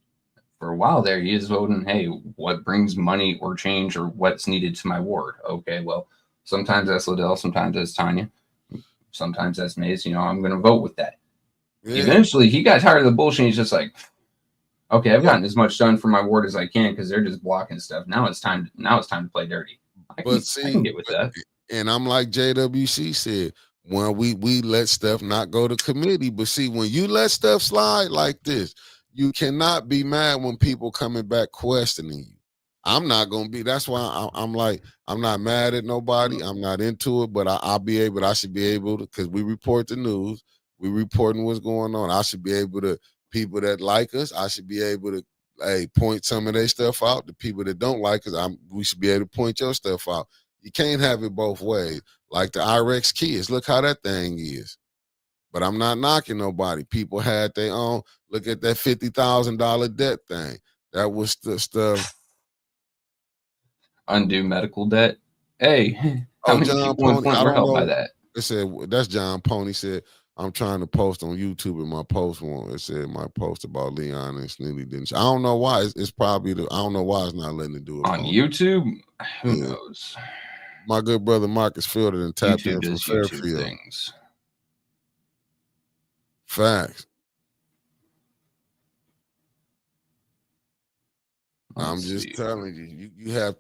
For a while there, he is voting, hey, what brings money or change or what's needed to my ward? Okay, well, sometimes that's Liddell, sometimes that's Tanya, sometimes that's Maze. You know, I'm going to vote with that. Yeah. Eventually, he got tired of the bullshit. He's just like, okay, I've gotten as much done for my ward as I can because they're just blocking stuff. Now it's time to play dirty. I can get with that. And I'm like JWC said, when we let stuff not go to committee. But see, when you let stuff slide like this, you cannot be mad when people coming back questioning you. I'm not gonna be. That's why I'm like, I'm not mad at nobody. I'm not into it, but I should be able to, because we report the news, we reporting what's going on. I should be able to, people that like us, I should be able to, point some of their stuff out. The people that don't like us, we should be able to point your stuff out. You can't have it both ways. Like the IREX kids, look how that thing is. But I'm not knocking nobody. People had their own. Look at that $50,000 debt thing. That was the stuff. Undue medical debt. Hey, how Oh, many John people in Pony. Flint I were don't helped by know. that? It said that's John Pony said. I'm trying to post on YouTube, and my post one. It said my post about Leon and Sneely didn't. I don't know why. It's probably the. I don't know why it's not letting it do it On on YouTube? Who yeah. knows? My good brother Marcus Fielder and tapped YouTube in from does YouTube Fairfield. things. Facts. I'm Let's just see. telling you, you have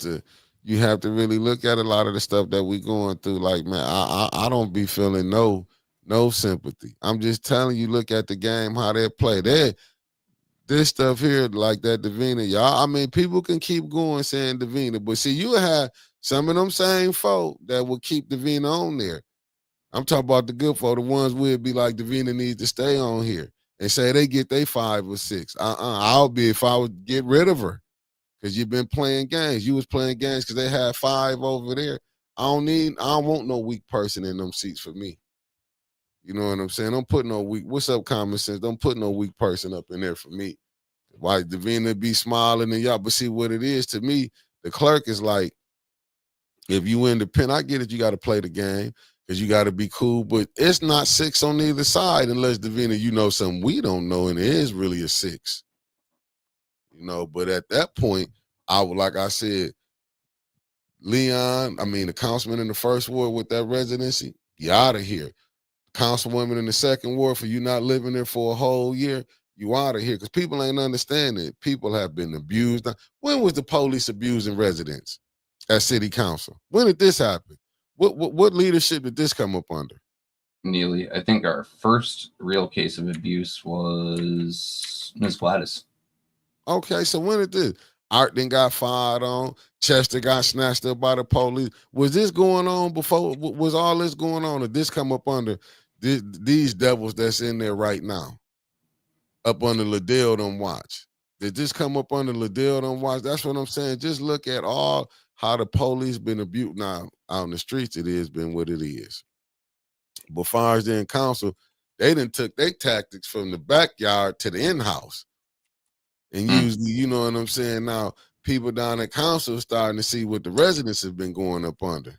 to really look at a lot of the stuff that we going through. Like, man, I don't be feeling no sympathy. I'm just telling you, look at the game, how they play. This stuff here, like that Davina, y'all. I mean, people can keep going saying Davina, but see, you have some of them same folk that will keep Davina on there. I'm talking about the good folk, the ones would be like Davina needs to stay on here and say they get they 5 or 6. I'll be if I would get rid of her. Because you've been playing games. You was playing games because they had 5 over there. I don't want no weak person in them seats for me. You know what I'm saying? Don't put no weak, what's up, common sense? Don't put no weak person up in there for me. Why Davina be smiling and y'all, but see what it is to me, the clerk is like, if you independent, I get it, you got to play the game because you got to be cool, but it's not 6 on either side unless Davina, you know something we don't know, and it is really a 6. You know, but at that point, I would, like I said, Leon, I mean, the councilman in the first ward with that residency, you out of here. Councilwoman in the second ward, for you not living there for a whole year, you out of here. Because people ain't understanding it. People have been abused. When was the police abusing residents at city council? When did this happen? What leadership did this come up under? Neely, I think our first real case of abuse was Ms. Gladys. Okay, so when did this? Art then got fired on. Chester got snatched up by the police. Was this going on before? Was all this going on? Or this come up under these devils that's in there right now? Up under Liddell don't watch. Did this come up under Liddell don't watch? That's what I'm saying. Just look at all how the police been abused. Now, out in the streets, it has been what it is. But far as the in council, they done took their tactics from the backyard to the in-house. And usually, you know what I'm saying? Now, people down at council starting to see what the residents have been going up under.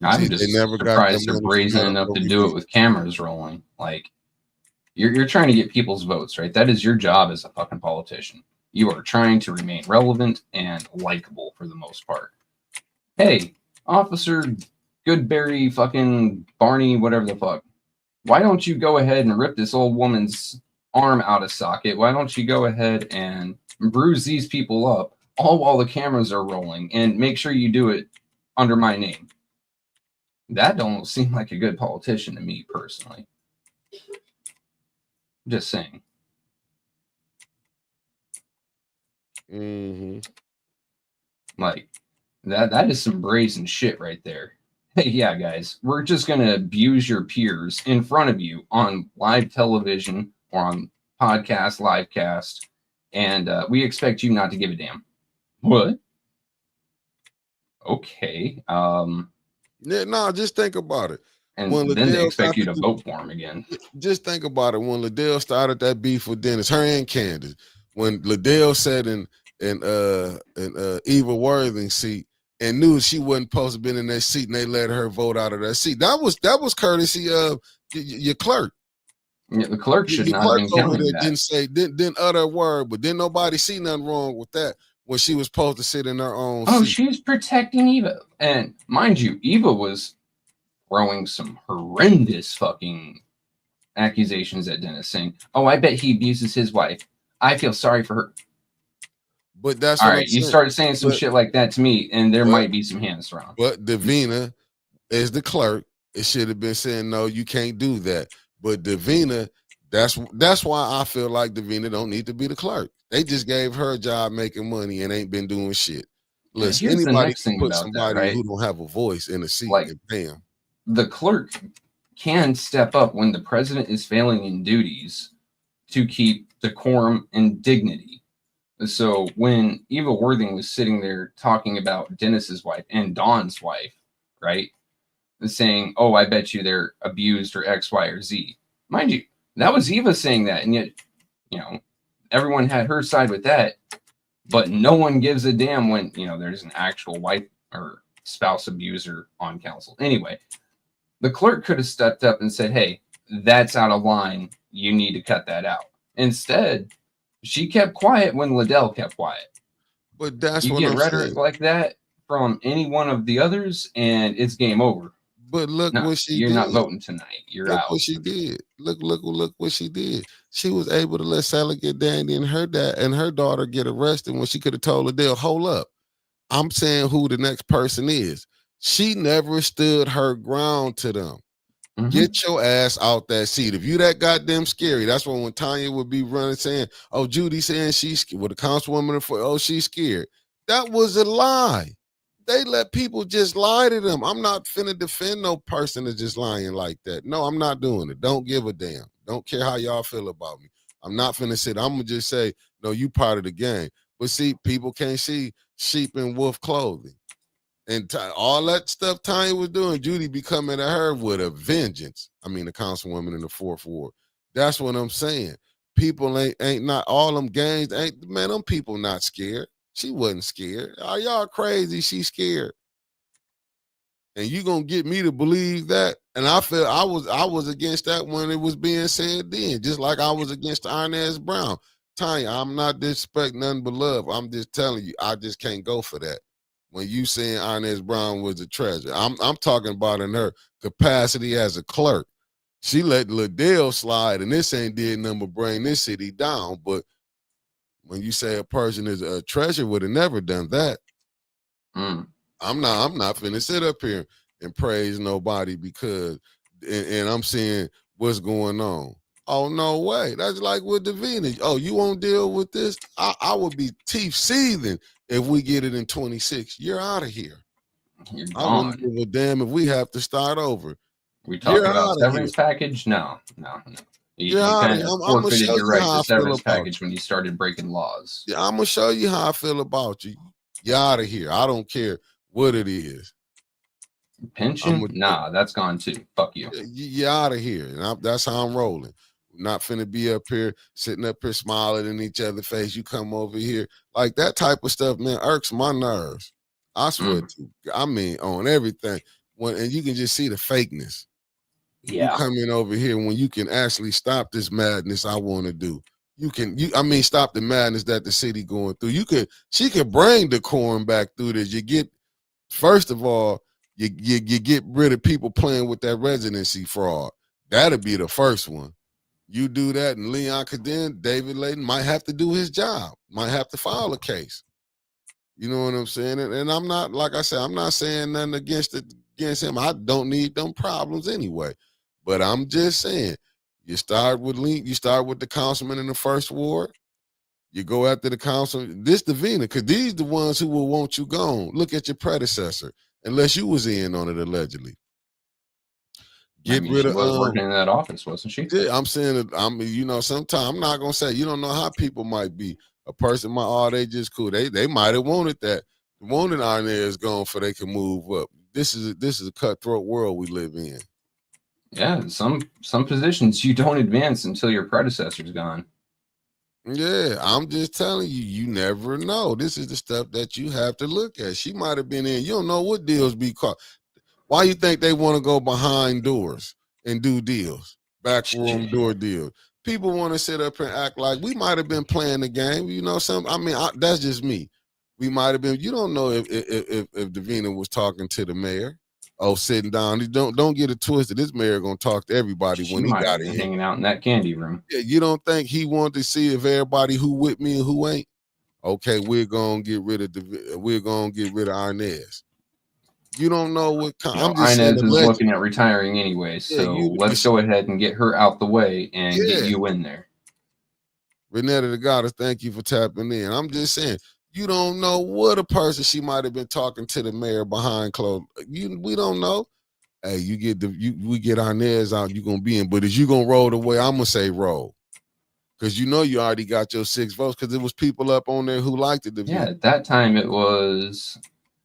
I'm See, they just never got that surprised they're money from brazen enough medical to do relief. it with cameras rolling. Like, you're trying to get people's votes, right? That is your job as a fucking politician. You are trying to remain relevant and likable for the most part. Hey, Officer Goodberry, fucking Barney, whatever the fuck. Why don't you go ahead and rip this old woman's arm out of socket? Why don't you go ahead and bruise these people up all while the cameras are rolling and make sure you do it under my name? That don't seem like a good politician to me personally. Just saying. Mm-hmm. Like, that is some brazen shit right there. Hey, yeah, guys, we're just going to abuse your peers in front of you on live television or on podcast, live cast, and we expect you not to give a damn. What? Okay. Yeah, no, just think about it. And When then they Liddell expect got you to to do, vote for him again. just think about it. When Liddell started that beef with Dennis, her and Candace, when Liddell said in Eva Worthing's seat and knew she wasn't supposed to be in that seat, and they let her vote out of that seat. That was courtesy of your clerk. Yeah, the clerk should Your not have clerk been over counting there that. didn't utter a word, but didn't nobody see nothing wrong with that when she was supposed to sit in her own Oh, seat. she's protecting Eva. And mind you, Eva was throwing some horrendous fucking accusations at Dennis, saying, "Oh, I bet he abuses his wife. I feel sorry for her." But that's All what I'm right, you saying. started saying some shit like that to me, and there but might be some hands thrown. but Davina is the clerk. It should have been saying, no, you can't do that. But Davina, that's why I feel like Davina don't need to be the clerk. They just gave her a job making money and ain't been doing shit. And Listen, here's the anybody next can thing put about that, somebody right? who don't have a voice in a seat Like, and pay them. the clerk can step up when the president is failing in duties to keep decorum and dignity. So when Eva Worthing was sitting there talking about Dennis's wife and Dawn's wife, right? saying, "Oh, I bet you they're abused or X, Y, or Z." Mind you, that was Eva saying that, and yet, everyone had her side with that, but no one gives a damn when there's an actual wife or spouse abuser on council. Anyway, the clerk could have stepped up and said, "Hey, that's out of line. You need to cut that out." Instead, she kept quiet when Liddell kept quiet. But that's You what get I'm rhetoric saying. like that from any one of the others, and it's game over. But look No, what she you're not did. voting tonight. You're Look out. what she did. Look what she did. She was able to let Sally get Dandy and her dad and her daughter get arrested when she could have told Liddell, hold up. I'm saying who the next person is. She never stood her ground to them. Mm-hmm. Get your ass out that seat. If you that goddamn scary, that's when Tanya would be running saying, "Oh, Judy saying she's with the councilwoman for she's scared." That was a lie. They let people just lie to them. I'm not finna defend no person that's just lying like that. No, I'm not doing it. Don't give a damn. Don't care how y'all feel about me. I'm not finna sit. I'm gonna just say, no, you part of the game. But see, people can't see sheep in wolf clothing. And all that stuff Tanya was doing, Judy be coming at her with a vengeance. I mean, the councilwoman in the fourth ward. That's what I'm saying. People ain't not all them gangs. Man, them people not scared. She wasn't scared. Are y'all crazy? She's scared. And you gonna get me to believe that? And I feel I was against that when it was being said then, just like I was against Inez Brown. Tanya, I'm not disrespecting nothing but love. I'm just telling you, I just can't go for that. When you saying Inez Brown was a treasure, I'm talking about in her capacity as a clerk. She let Liddell slide, and this ain't did nothing but bring this city down. But when you say a person is a treasure, would have never done that. I'm not finna sit up here and praise nobody because and I'm saying what's going on. Oh, no way. That's like with Davina. Oh, you won't deal with this? I would be teeth seething if we get it in 26. You're out of here. You're I wouldn't gone. give a damn if we have to start over. We talking about severance package? No. You kind of I'm gonna forfeited show your you right how to I feel severance about package you. when you started breaking laws. Yeah, I'm gonna show you how I feel about you. You're out of here. I don't care what it is. Pension? Nah, that's gone too. Fuck you. You're out of here. And that's how I'm rolling. I'm not finna be up here, sitting up here smiling in each other's face. You come over here. Like that type of stuff, man, irks my nerves. I swear to I mean, on everything. And you can just see the fakeness. Yeah. You come in over here when you can actually stop this madness I want to do. Stop the madness that the city going through. She could bring decorum back through this. You get, first of all, you get rid of people playing with that residency fraud. That'll be the first one. You do that, and Leon Caden, David Layton might have to do his job, might have to file a case. You know what I'm saying? And I'm not, like I said, I'm not saying nothing against him. I don't need them problems anyway. But I'm just saying, you start with the councilman in the first ward. You go after the council. This Davina, because these the ones who will want you gone. Look at your predecessor, unless you was in on it allegedly. She was working in that office, wasn't she? Yeah, I'm saying that sometimes I'm not gonna say you don't know how people might be. A person might, they just cool. They might have wanted Inez gone for they can move up. This is a cutthroat world we live in. Yeah, some positions you don't advance until your predecessor's gone. Yeah, I'm just telling you, you never know. This is the stuff that you have to look at. She might have been in. You don't know what deals be caught. Why you think they want to go behind doors and do deals, backroom door deals? People want to sit up and act like we might have been playing the game. That's just me. We might have been. You don't know if Davina was talking to the mayor. Oh, sitting down. Don't get it twisted. This mayor gonna talk to everybody when he got in. Hanging out in that candy room. Yeah, you don't think he wanted to see if everybody who with me and who ain't? Okay, we're gonna get rid of Inez. You don't know what I'm just Inez saying. is looking at retiring anyway, so let's go ahead and get her out the way and get you in there. Renetta the Goddess, thank you for tapping in. I'm just saying, you don't know what a person she might have been talking to the mayor behind closed. We don't know. Hey, we get Inez out, you gonna be in. But is you gonna roll the way I'm gonna say roll? Because you already got your 6 votes because it was people up on there who liked it. Yeah, at that time it was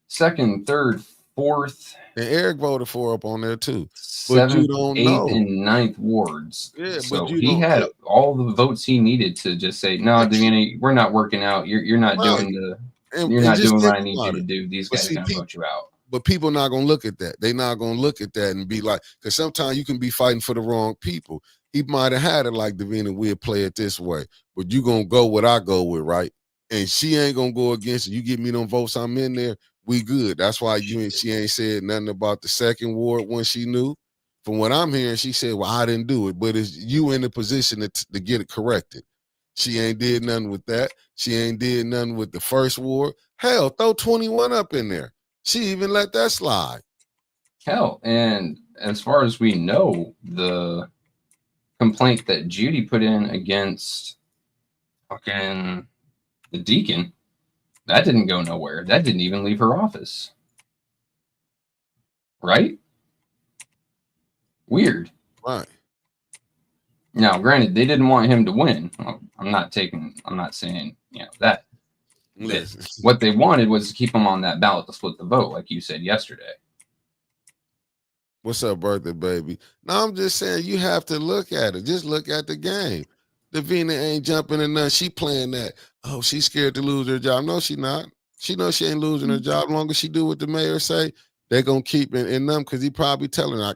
second, third, 4th, and Eric voted for up on there too. But you 7th, don't 8th, know. and 9th wards. Yeah, So but you he don't. had all the votes he needed to just say, "No, Davina, we're not working out. You're not Right. you're And not just doing think what I need you about to it. do. These But guys are see, gonna vote you out." but people not gonna look at that. They not gonna look at that and be like, because sometimes you can be fighting for the wrong people. He might have had it like Davina, we'll play it this way, but you gonna go what I go with, right? And she ain't gonna go against it. You give me them votes, I'm in there. We good. That's why she ain't said nothing about the second ward when she knew. From what I'm hearing, she said, "Well, I didn't do it," but it's you in the position to get it corrected. She ain't did nothing with that. She ain't did nothing with the first ward. Hell, throw 21 up in there. She even let that slide. Hell, and as far as we know, the complaint that Judy put in against fucking the deacon, that didn't go nowhere. That didn't even leave her office. Right? Weird. Right. Now, granted, they didn't want him to win. I'm not saying, that. What they wanted was to keep him on that ballot to split the vote, like you said yesterday. What's up, birthday baby? No, I'm just saying you have to look at it. Just look at the game. Davina ain't jumping in nothing. She playing that. Oh, she's scared to lose her job. No, she not. She knows she ain't losing her job. As long as she do what the mayor say, they gonna keep it in them because he probably telling her, I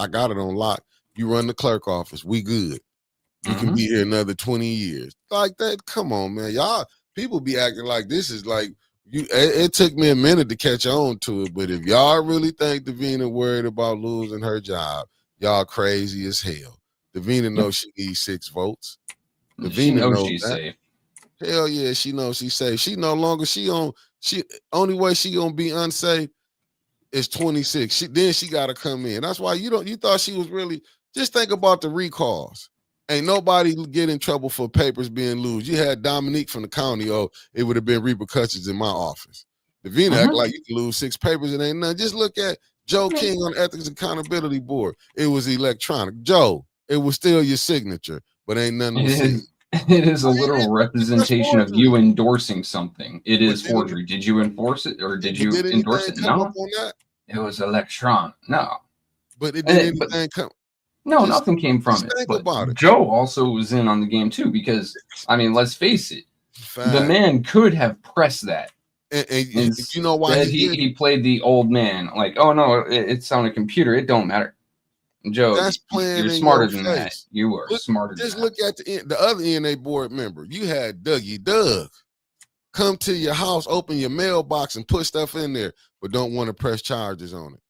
got it on lock. You run the clerk office. We good. You can be here another 20 years. Like that. Come on, man. Y'all, people be acting like this is like you. It took me a minute to catch on to it, but if y'all really think Davina worried about losing her job, y'all crazy as hell. Davina knows she needs 6 votes. She Davina knows knows she's that. safe. Hell yeah, she knows she's safe. She no longer she only way she gonna be unsafe is 26. She gotta come in. That's why you thought she was really just think about the recalls. Ain't nobody get in trouble for papers being loose. You had Dominique from the county. Oh, it would have been repercussions in my office. Davina act like you can lose 6 papers and ain't nothing. Just look at Joe King on the Ethics Accountability Board. It was electronic. Joe, it was still your signature, but ain't nothing was said. It is a literal representation of you endorsing something. It is But forgery. Did you enforce it or did But you did endorse anything it? come up No. on that? It was electronic. No. But it did anything come? No, nothing came from Just it. think But about it. Joe also was in on the game too because, I mean, let's face it, the Fact. man could have pressed that. And you know why Instead, he did? he played the old man. Like, oh no, it's on a computer. It don't matter. Joe, That's playing you're in smarter your than that. face. You are smarter than Just that. look at the other NA board member. You had Doug come to your house, open your mailbox, and put stuff in there, but don't want to press charges on it.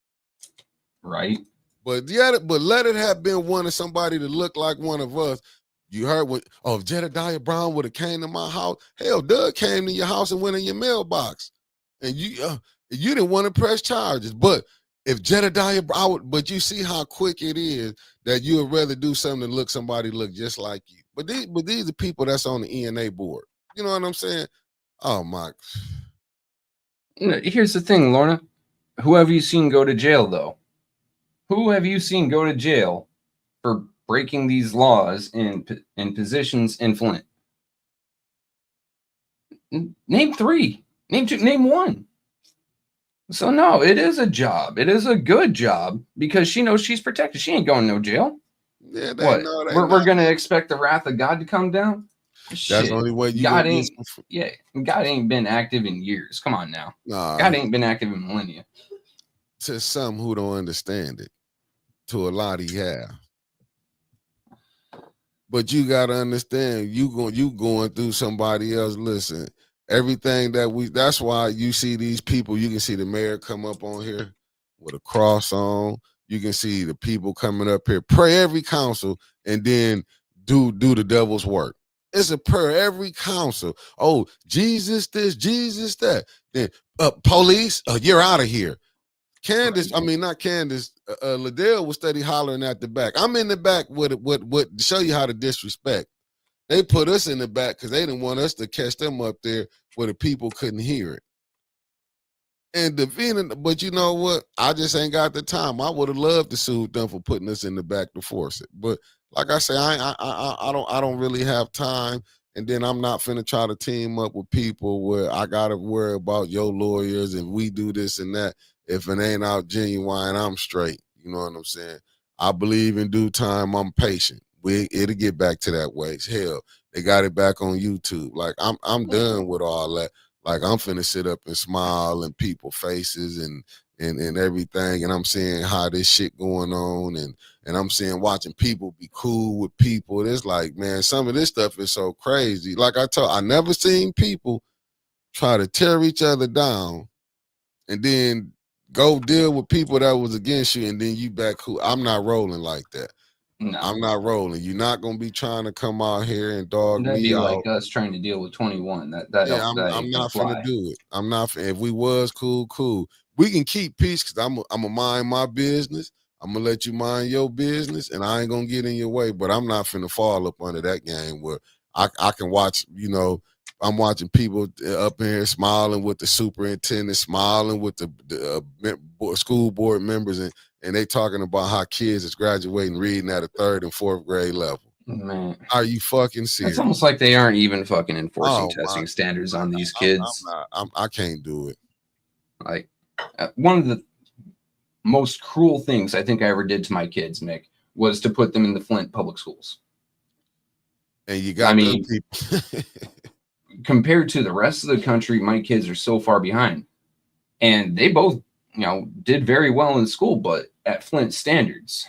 Right. But let it have been one of somebody to look like one of us. You heard if Jedediah Brown would have came to my house, hell, Doug came to your house and went in your mailbox, and you didn't want to press charges. But if Jedediah Brown, but you see how quick it is that you would rather do something than somebody look just like you. But these are people that's on the ENA board. You know what I'm saying? Oh my. Here's the thing, Lorna. Who have you seen go to jail though? Who have you seen go to jail for breaking these laws in positions in Flint? Name 3. Name 2. Name 1. So no, it is a job. It is a good job because she knows she's protected. She ain't going to no jail. Yeah, We're gonna expect the wrath of God to come down? That's the only way you God ain't. Yeah, God ain't been active in years. Come on now. Nah, God ain't been active in millennia. To some who don't understand it, to a lot he have. But you gotta understand, you going through somebody else. Listen, everything that's why you see these people. You can see the mayor come up on here with a cross on. You can see the people coming up here, pray every council, and then do the devil's work. It's a prayer every council. Oh, Jesus this, Jesus that. Then police, you're out of here. Candace, I mean not Candace, Liddell was steady hollering at the back. I'm in the back with to show you how to disrespect. They put us in the back because they didn't want us to catch them up there where the people couldn't hear it. And but you know what? I just ain't got the time. I would have loved to sue them for putting us in the back to force it. But like I say, I don't really have time. And then I'm not finna try to team up with people where I gotta worry about your lawyers and we do this and that. if it ain't out genuine, I'm straight. You know what I'm saying? I believe in due time. I'm patient. It'll get back to that way. Hell, they got it back on YouTube. Like I'm done with all that. Like I'm finna sit up and smile in people's faces and everything, and I'm seeing how this shit going on, and I'm seeing watching people be cool with people. It's like, man, some of this stuff is so crazy. Like I never seen people try to tear each other down and then go deal with people that was against you, and then you back cool. I'm not rolling like that. No. I'm not rolling. You're not gonna be trying to come out here and dog That'd me be out. like us trying to deal with 21. That I'm ain't gonna not finna fly. do it. I'm not. If we was cool. We can keep peace because I'm gonna mind my business. I'm gonna let you mind your business, and I ain't gonna get in your way. But I'm not finna fall up under that game where I can watch. You know, I'm watching people up in here smiling with the superintendent, smiling with the school board members, and they talking about how kids is graduating reading at a 3rd and 4th grade level. Man, are you fucking serious? It's almost like they aren't even fucking enforcing Oh, testing standards on these I'm kids. not. I can't do it. Like one of the most cruel things I think I ever did to my kids, Nick, was to put them in the Flint public schools. And you got people. Compared to the rest of the country, my kids are so far behind. And they both, did very well in school, but at Flint standards.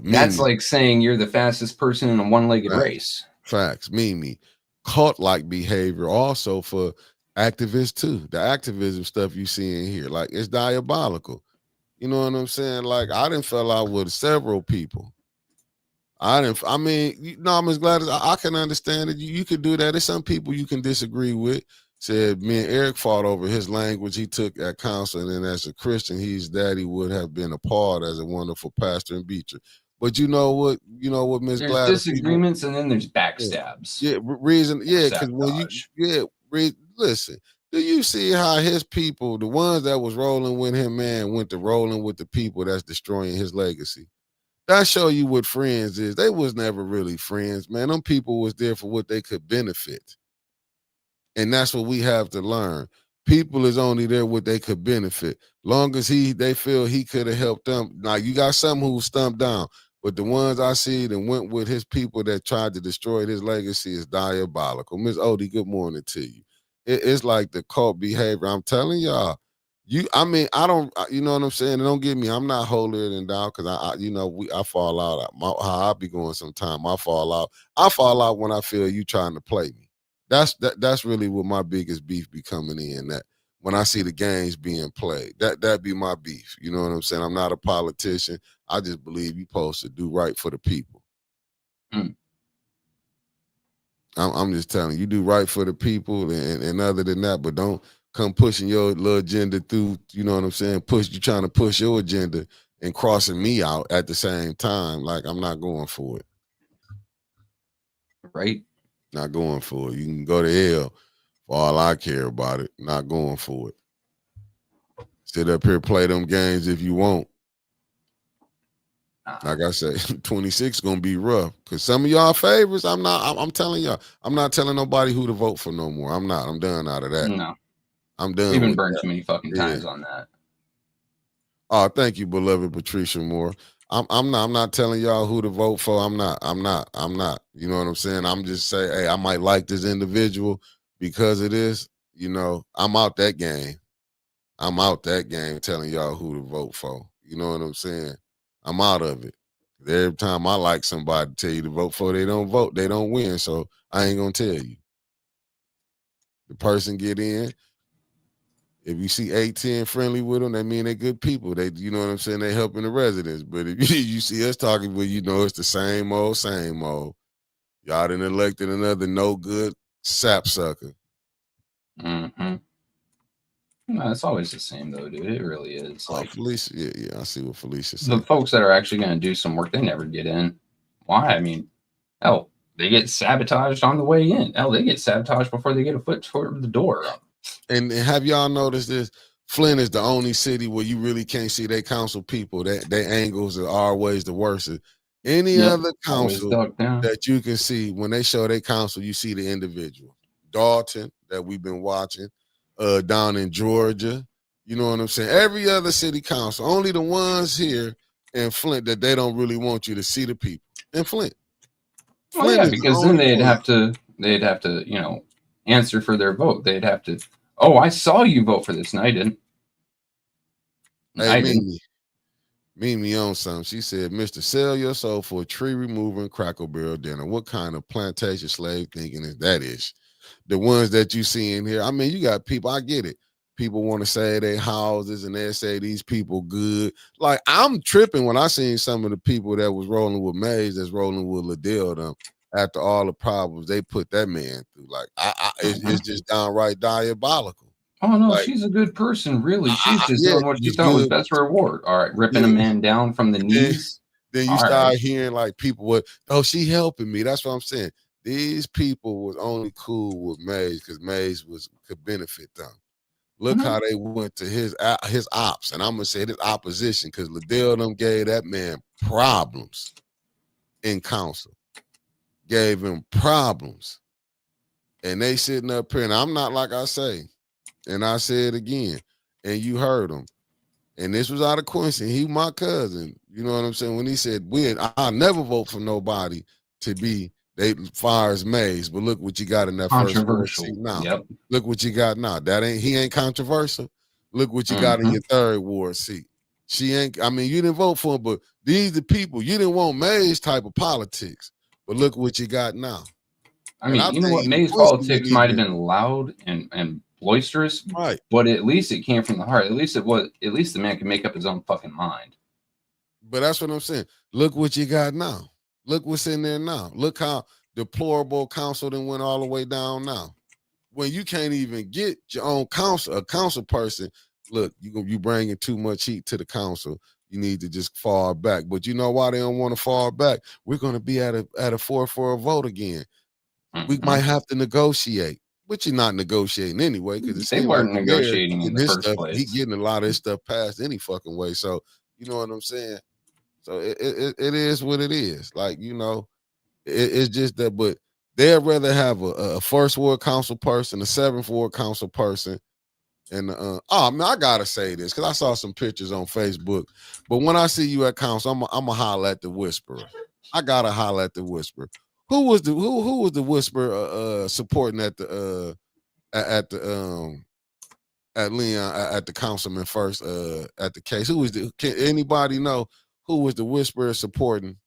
That's like saying you're the fastest person in a one-legged race. Facts. Mimi. Cult-like behavior also for activists too. The activism stuff you see in here, like it's diabolical. You know what I'm saying? Like I done fell out with several people. Miss Gladys, I can understand it. You could do that. There's some people you can disagree with. Said me and Eric fought over his language he took at council, and then as a Christian, his daddy would have been appalled as a wonderful pastor and preacher. But you know what, Miss There's Gladys, disagreements, and then there's backstabs. Because when listen, do you see how his people, the ones that was rolling with him, man, went to rolling with the people that's destroying his legacy? That show you what friends is. They was never really friends, man. Them people was there for what they could benefit. And that's what we have to learn. People is only there what they could benefit. Long as they feel he could have helped them. Now you got some who stumped down, but the ones I see that went with his people that tried to destroy his legacy is diabolical. Miss Odie, good morning to you. It's like the cult behavior. I'm telling y'all. I don't, you know what I'm saying? And don't get me, I'm not holier than thou because I fall out. How I be going sometime. I fall out when I feel you trying to play me. That's really what my biggest beef be coming in. That when I see the games being played, that be my beef. You know what I'm saying? I'm not a politician. I just believe you supposed to do right for the people. I'm just telling you, do right for the people, and other than that, but don't come pushing your little agenda through. You know what I'm saying? You trying to push your agenda and crossing me out at the same time. Like I'm not going for it. Right. Not going for it. You can go to hell for all I care about it. Not going for it. Sit up here, play them games if you want. Like I said, 26 is gonna be rough. Cause some of y'all favorites, I'm telling y'all, I'm not telling nobody who to vote for no more. I'm not. I'm done out of that. No. I'm done. We've been burned too many fucking times on that. Oh, thank you, beloved Patricia Moore. I'm not telling y'all who to vote for. I'm not. You know what I'm saying? I'm just saying, hey, I might like this individual because of this. I'm out that game. I'm out that game telling y'all who to vote for. You know what I'm saying? I'm out of it. Every time I like somebody to tell you to vote for, they don't vote, they don't win. So I ain't gonna tell you. The person get in. If you see 8-10 friendly with them, that mean they good people. You know what I'm saying? They helping the residents. But if you see us talking, well, it's the same old. Y'all done elected another no good sapsucker. Mm-hmm. No, it's always the same though, dude. It really is. Like Felicia, yeah, I see what Felicia said. The folks that are actually going to do some work, they never get in. Why? I mean, they get sabotaged on the way in. They get sabotaged before they get a foot toward the door. And have y'all noticed this? Flint is the only city where you really can't see their council people. Their angles are always the worst. Any other council that you can see, when they show their council, you see the individual. Dalton, that we've been watching, down in Georgia, You know what I'm saying? Every other city council, only the ones here in Flint that they don't really want you to see the people in Flint. Well, Flint yeah, is the because then only one. they'd have to, you know, answer for their vote. They'd have to, oh, I saw you vote for this, and I didn't. And Hey, I didn't. Mimi on something. She said, Mr. Sell your soul for a tree remover and Cracker Barrel dinner. What kind of plantation slave thinking is that ish? The ones that you see in here. I mean, you got people, I get it. People want to say they houses and they say these people good. Like, I'm tripping when I seen some of the people that was rolling with Mays that's rolling with Liddell them after all the problems they put that man through. Like, it's just downright diabolical. Oh no, Like, she's a good person, really. She's just yeah, doing what she she's thought was good. best for her ward. All right, ripping a Yeah. man down from the Then, knees. then you All start right. hearing like people would, oh, she helping me. That's what I'm saying. These people was only cool with Mays because Mays could benefit them. Look how they went to his ops, and I'm gonna say his opposition, because Liddell them gave that man problems in council, gave him problems, and they sitting up here, and I'm not like I say, and I say it again, and you heard him, and this was out of Quincy. He my cousin, you know what I'm saying? When he said, I'll never vote for nobody to be they fires Mays, but look what you got in that first ward seat Controversial. now. Yep. Look what you got now. He ain't controversial. Look what you got in Mm-hmm. your third ward seat. She ain't, I mean, you didn't vote for him, but these the people. You didn't want Mays type of politics, but look what you got now. I And I mean, you know think what? even May's Quincy wouldn't politics might have even been loud and boisterous, right. but at least it came from the heart. At least it was. At least the man could make up his own fucking mind. But that's what I'm saying. Look what you got now. Look what's in there now. Look how deplorable council then went all the way down now. When you can't even get your own council, a council person, look, you bringing too much heat to the council. You need to just fall back. But you know why they don't want to fall back? We're going to be at a 4-4 vote again. We might have to negotiate, but you're not negotiating anyway, because it They seems like weren't the mayor negotiating in getting the his first stuff, he place. getting a lot of his stuff passed any fucking way. So you know what I'm saying? So it is what it is. Like, you know, it's just that, but they'd rather have a first ward council person, a seventh ward council person, and oh man, I gotta say this because I saw some pictures on Facebook. But when I see you at council, I'm a holler at the whisperer. I gotta holler at the whisperer. Who was the whisperer supporting at the at Leon at the councilman first at the case? Who was can anybody know who was the whisperer supporting?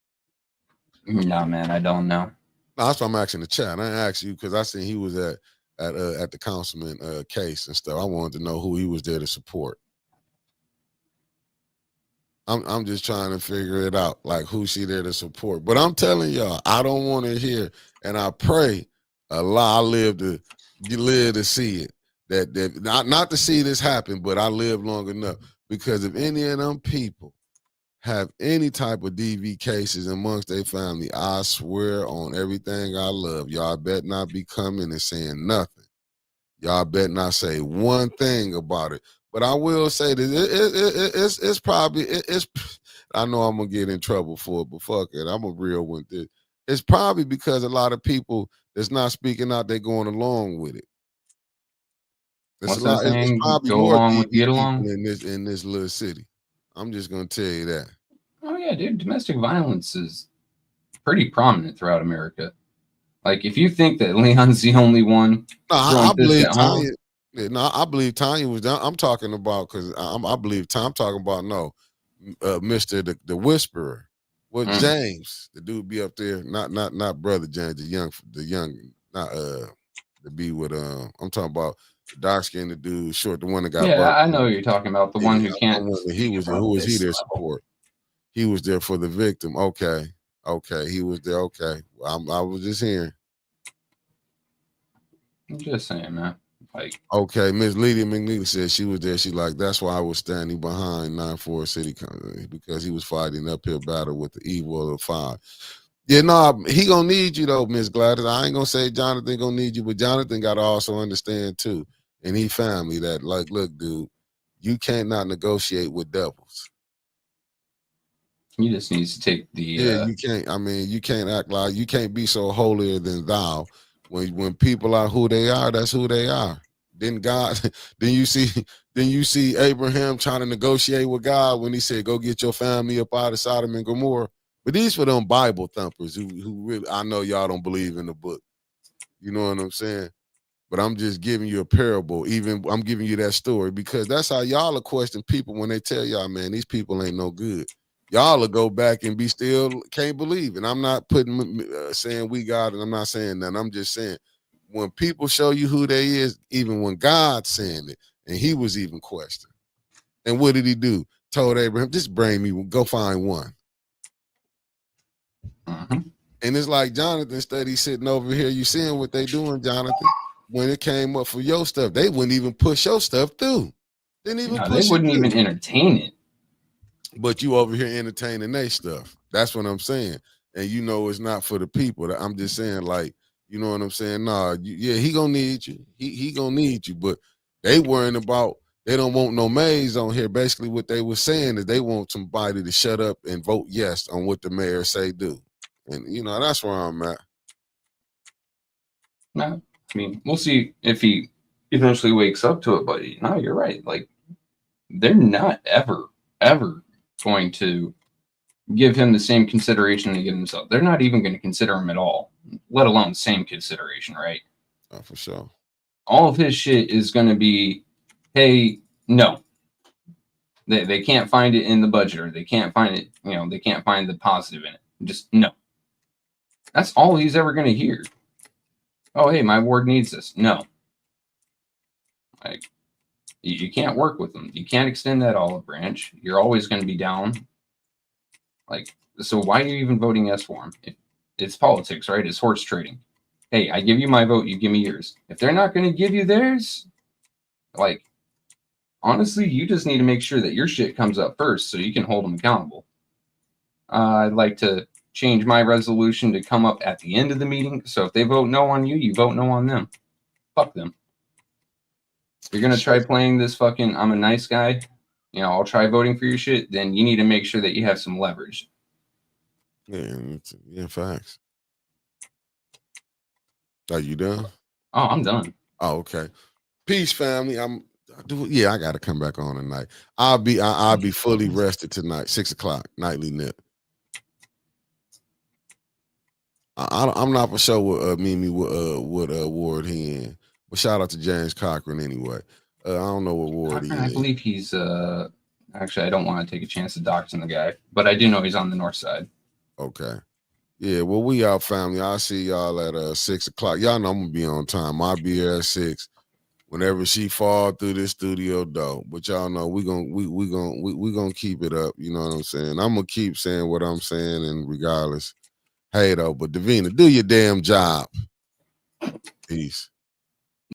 No, man, I don't know. No, that's why I'm asking the chat. I asked you because I seen he was at the councilman case and stuff. I wanted to know who he was there to support. I'm just trying to figure it out, like who she there to support. But I'm telling y'all, I don't want to hear, and I pray Allah I live to see it. That not to see this happen, but I live long enough, because if any of them people have any type of DV cases amongst their family, I swear on everything I love, y'all bet not be coming and saying nothing. Y'all bet not say one thing about it. But I will say that it's probably I know I'm gonna get in trouble for it, but fuck it, I'm a real one. It's probably because a lot of people that's not speaking out, they're going along with it. It's a What's that lot. It's saying? probably Go more along with DV get people along. in this little city. I'm just gonna tell you that. Oh yeah, dude. Domestic violence is pretty prominent throughout America. Like, if you think that Leon's the only one No, throwing I fists believe at Tanya. home, No, I believe Tanya was down. I'm talking about because I believe I'm talking about Mister the Whisperer. Well, James, the dude be up there, not brother James, the young, not to be with I'm talking about the dark skinned dude, short, the one that got yeah, burnt. I know who you're talking about. The one Yeah, who I'm can't wondering he speak was there. above Who was he this there level. support? He was there for the victim. Okay, he was there. Okay, I was just hearing. I'm just saying, man. Like, Okay, Miss Lydia McNeely said she was there. She like, that's why I was standing behind 9-4 City because he was fighting uphill battle with the evil of the five. Yeah, no, he gonna need you though, Miss Gladys. I ain't gonna say Jonathan gonna need you, but Jonathan gotta also understand too, and he family that like, look, dude, you can't not negotiate with devils. he just needs to take Yeah, the. you can't. I mean, you can't act like you can't be so holier than thou when people are who they are. That's who they are. Then God, then you see Abraham trying to negotiate with God when he said, "Go get your family up out of Sodom and Gomorrah." But these for them Bible thumpers who really, I know y'all don't believe in the book. You know what I'm saying? But I'm just giving you a parable. Even I'm giving you that story because that's how y'all are question people when they tell y'all, man, these people ain't no good. Y'all will go back and be still can't believe. And I'm not putting saying we God, and I'm not saying that. I'm just saying when people show you who they is, even when God's saying it, and he was even questioned. And what did he do? Told Abraham, just bring me, go find one. Mm-hmm. And it's like Jonathan study sitting over here. You seeing what they doing, Jonathan? When it came up for your stuff, they wouldn't even push your stuff through. Didn't even push they wouldn't it through. even entertain it. But you over here entertaining their stuff. That's what I'm saying. And you know it's not for the people. I'm just saying, like, you know what I'm saying? Nah, yeah, he gonna need you. He gonna need you. But they worrying about, they don't want no maids on here. Basically what they were saying is they want somebody to shut up and vote yes on what the mayor say do. And you know, that's where I'm at. No, I mean, we'll see if he eventually wakes up to it, but no, you're right. Like, they're not ever going to give him the same consideration they give themselves. They're not even going to consider him at all, let alone same consideration, right? Oh, for sure. All of his shit is going to be, hey, no. They can't find it in the budget, or they can't find it, you know, they can't find the positive in it. Just no. That's all he's ever going to hear. Oh, hey, my ward needs this. No. Like, you can't work with them. You can't extend that olive branch. You're always going to be down. Like, so why are you even voting yes for him? It's politics, right? It's horse trading. Hey, I give you my vote, you give me yours. If they're not going to give you theirs, like, honestly, you just need to make sure that your shit comes up first so you can hold them accountable. I'd like to change my resolution to come up at the end of the meeting. So if they vote no on you, you vote no on them. Fuck them. You're going to try playing this fucking, I'm a nice guy, you know, I'll try voting for your shit, then you need to make sure that you have some leverage. Yeah, facts. Are you done? Oh, I'm done. Oh, okay. Peace, family. I gotta come back on tonight. I'll be fully rested tonight, 6 o'clock, nightly nip. I'm not for sure what Mimi what ward he in, but shout out to James Cochran anyway. I don't know what ward he in. I believe he's actually, I don't want to take a chance of doxing the guy, but I do know he's on the north side. Okay. Yeah, well, we out, family. I'll see y'all at 6 o'clock. Y'all know I'm gonna be on time. I'll be here at 6. Whenever she fall through this studio door, but y'all know we gonna keep it up. You know what I'm saying? I'm gonna keep saying what I'm saying, and regardless, hey though. But Davina, do your damn job. Peace.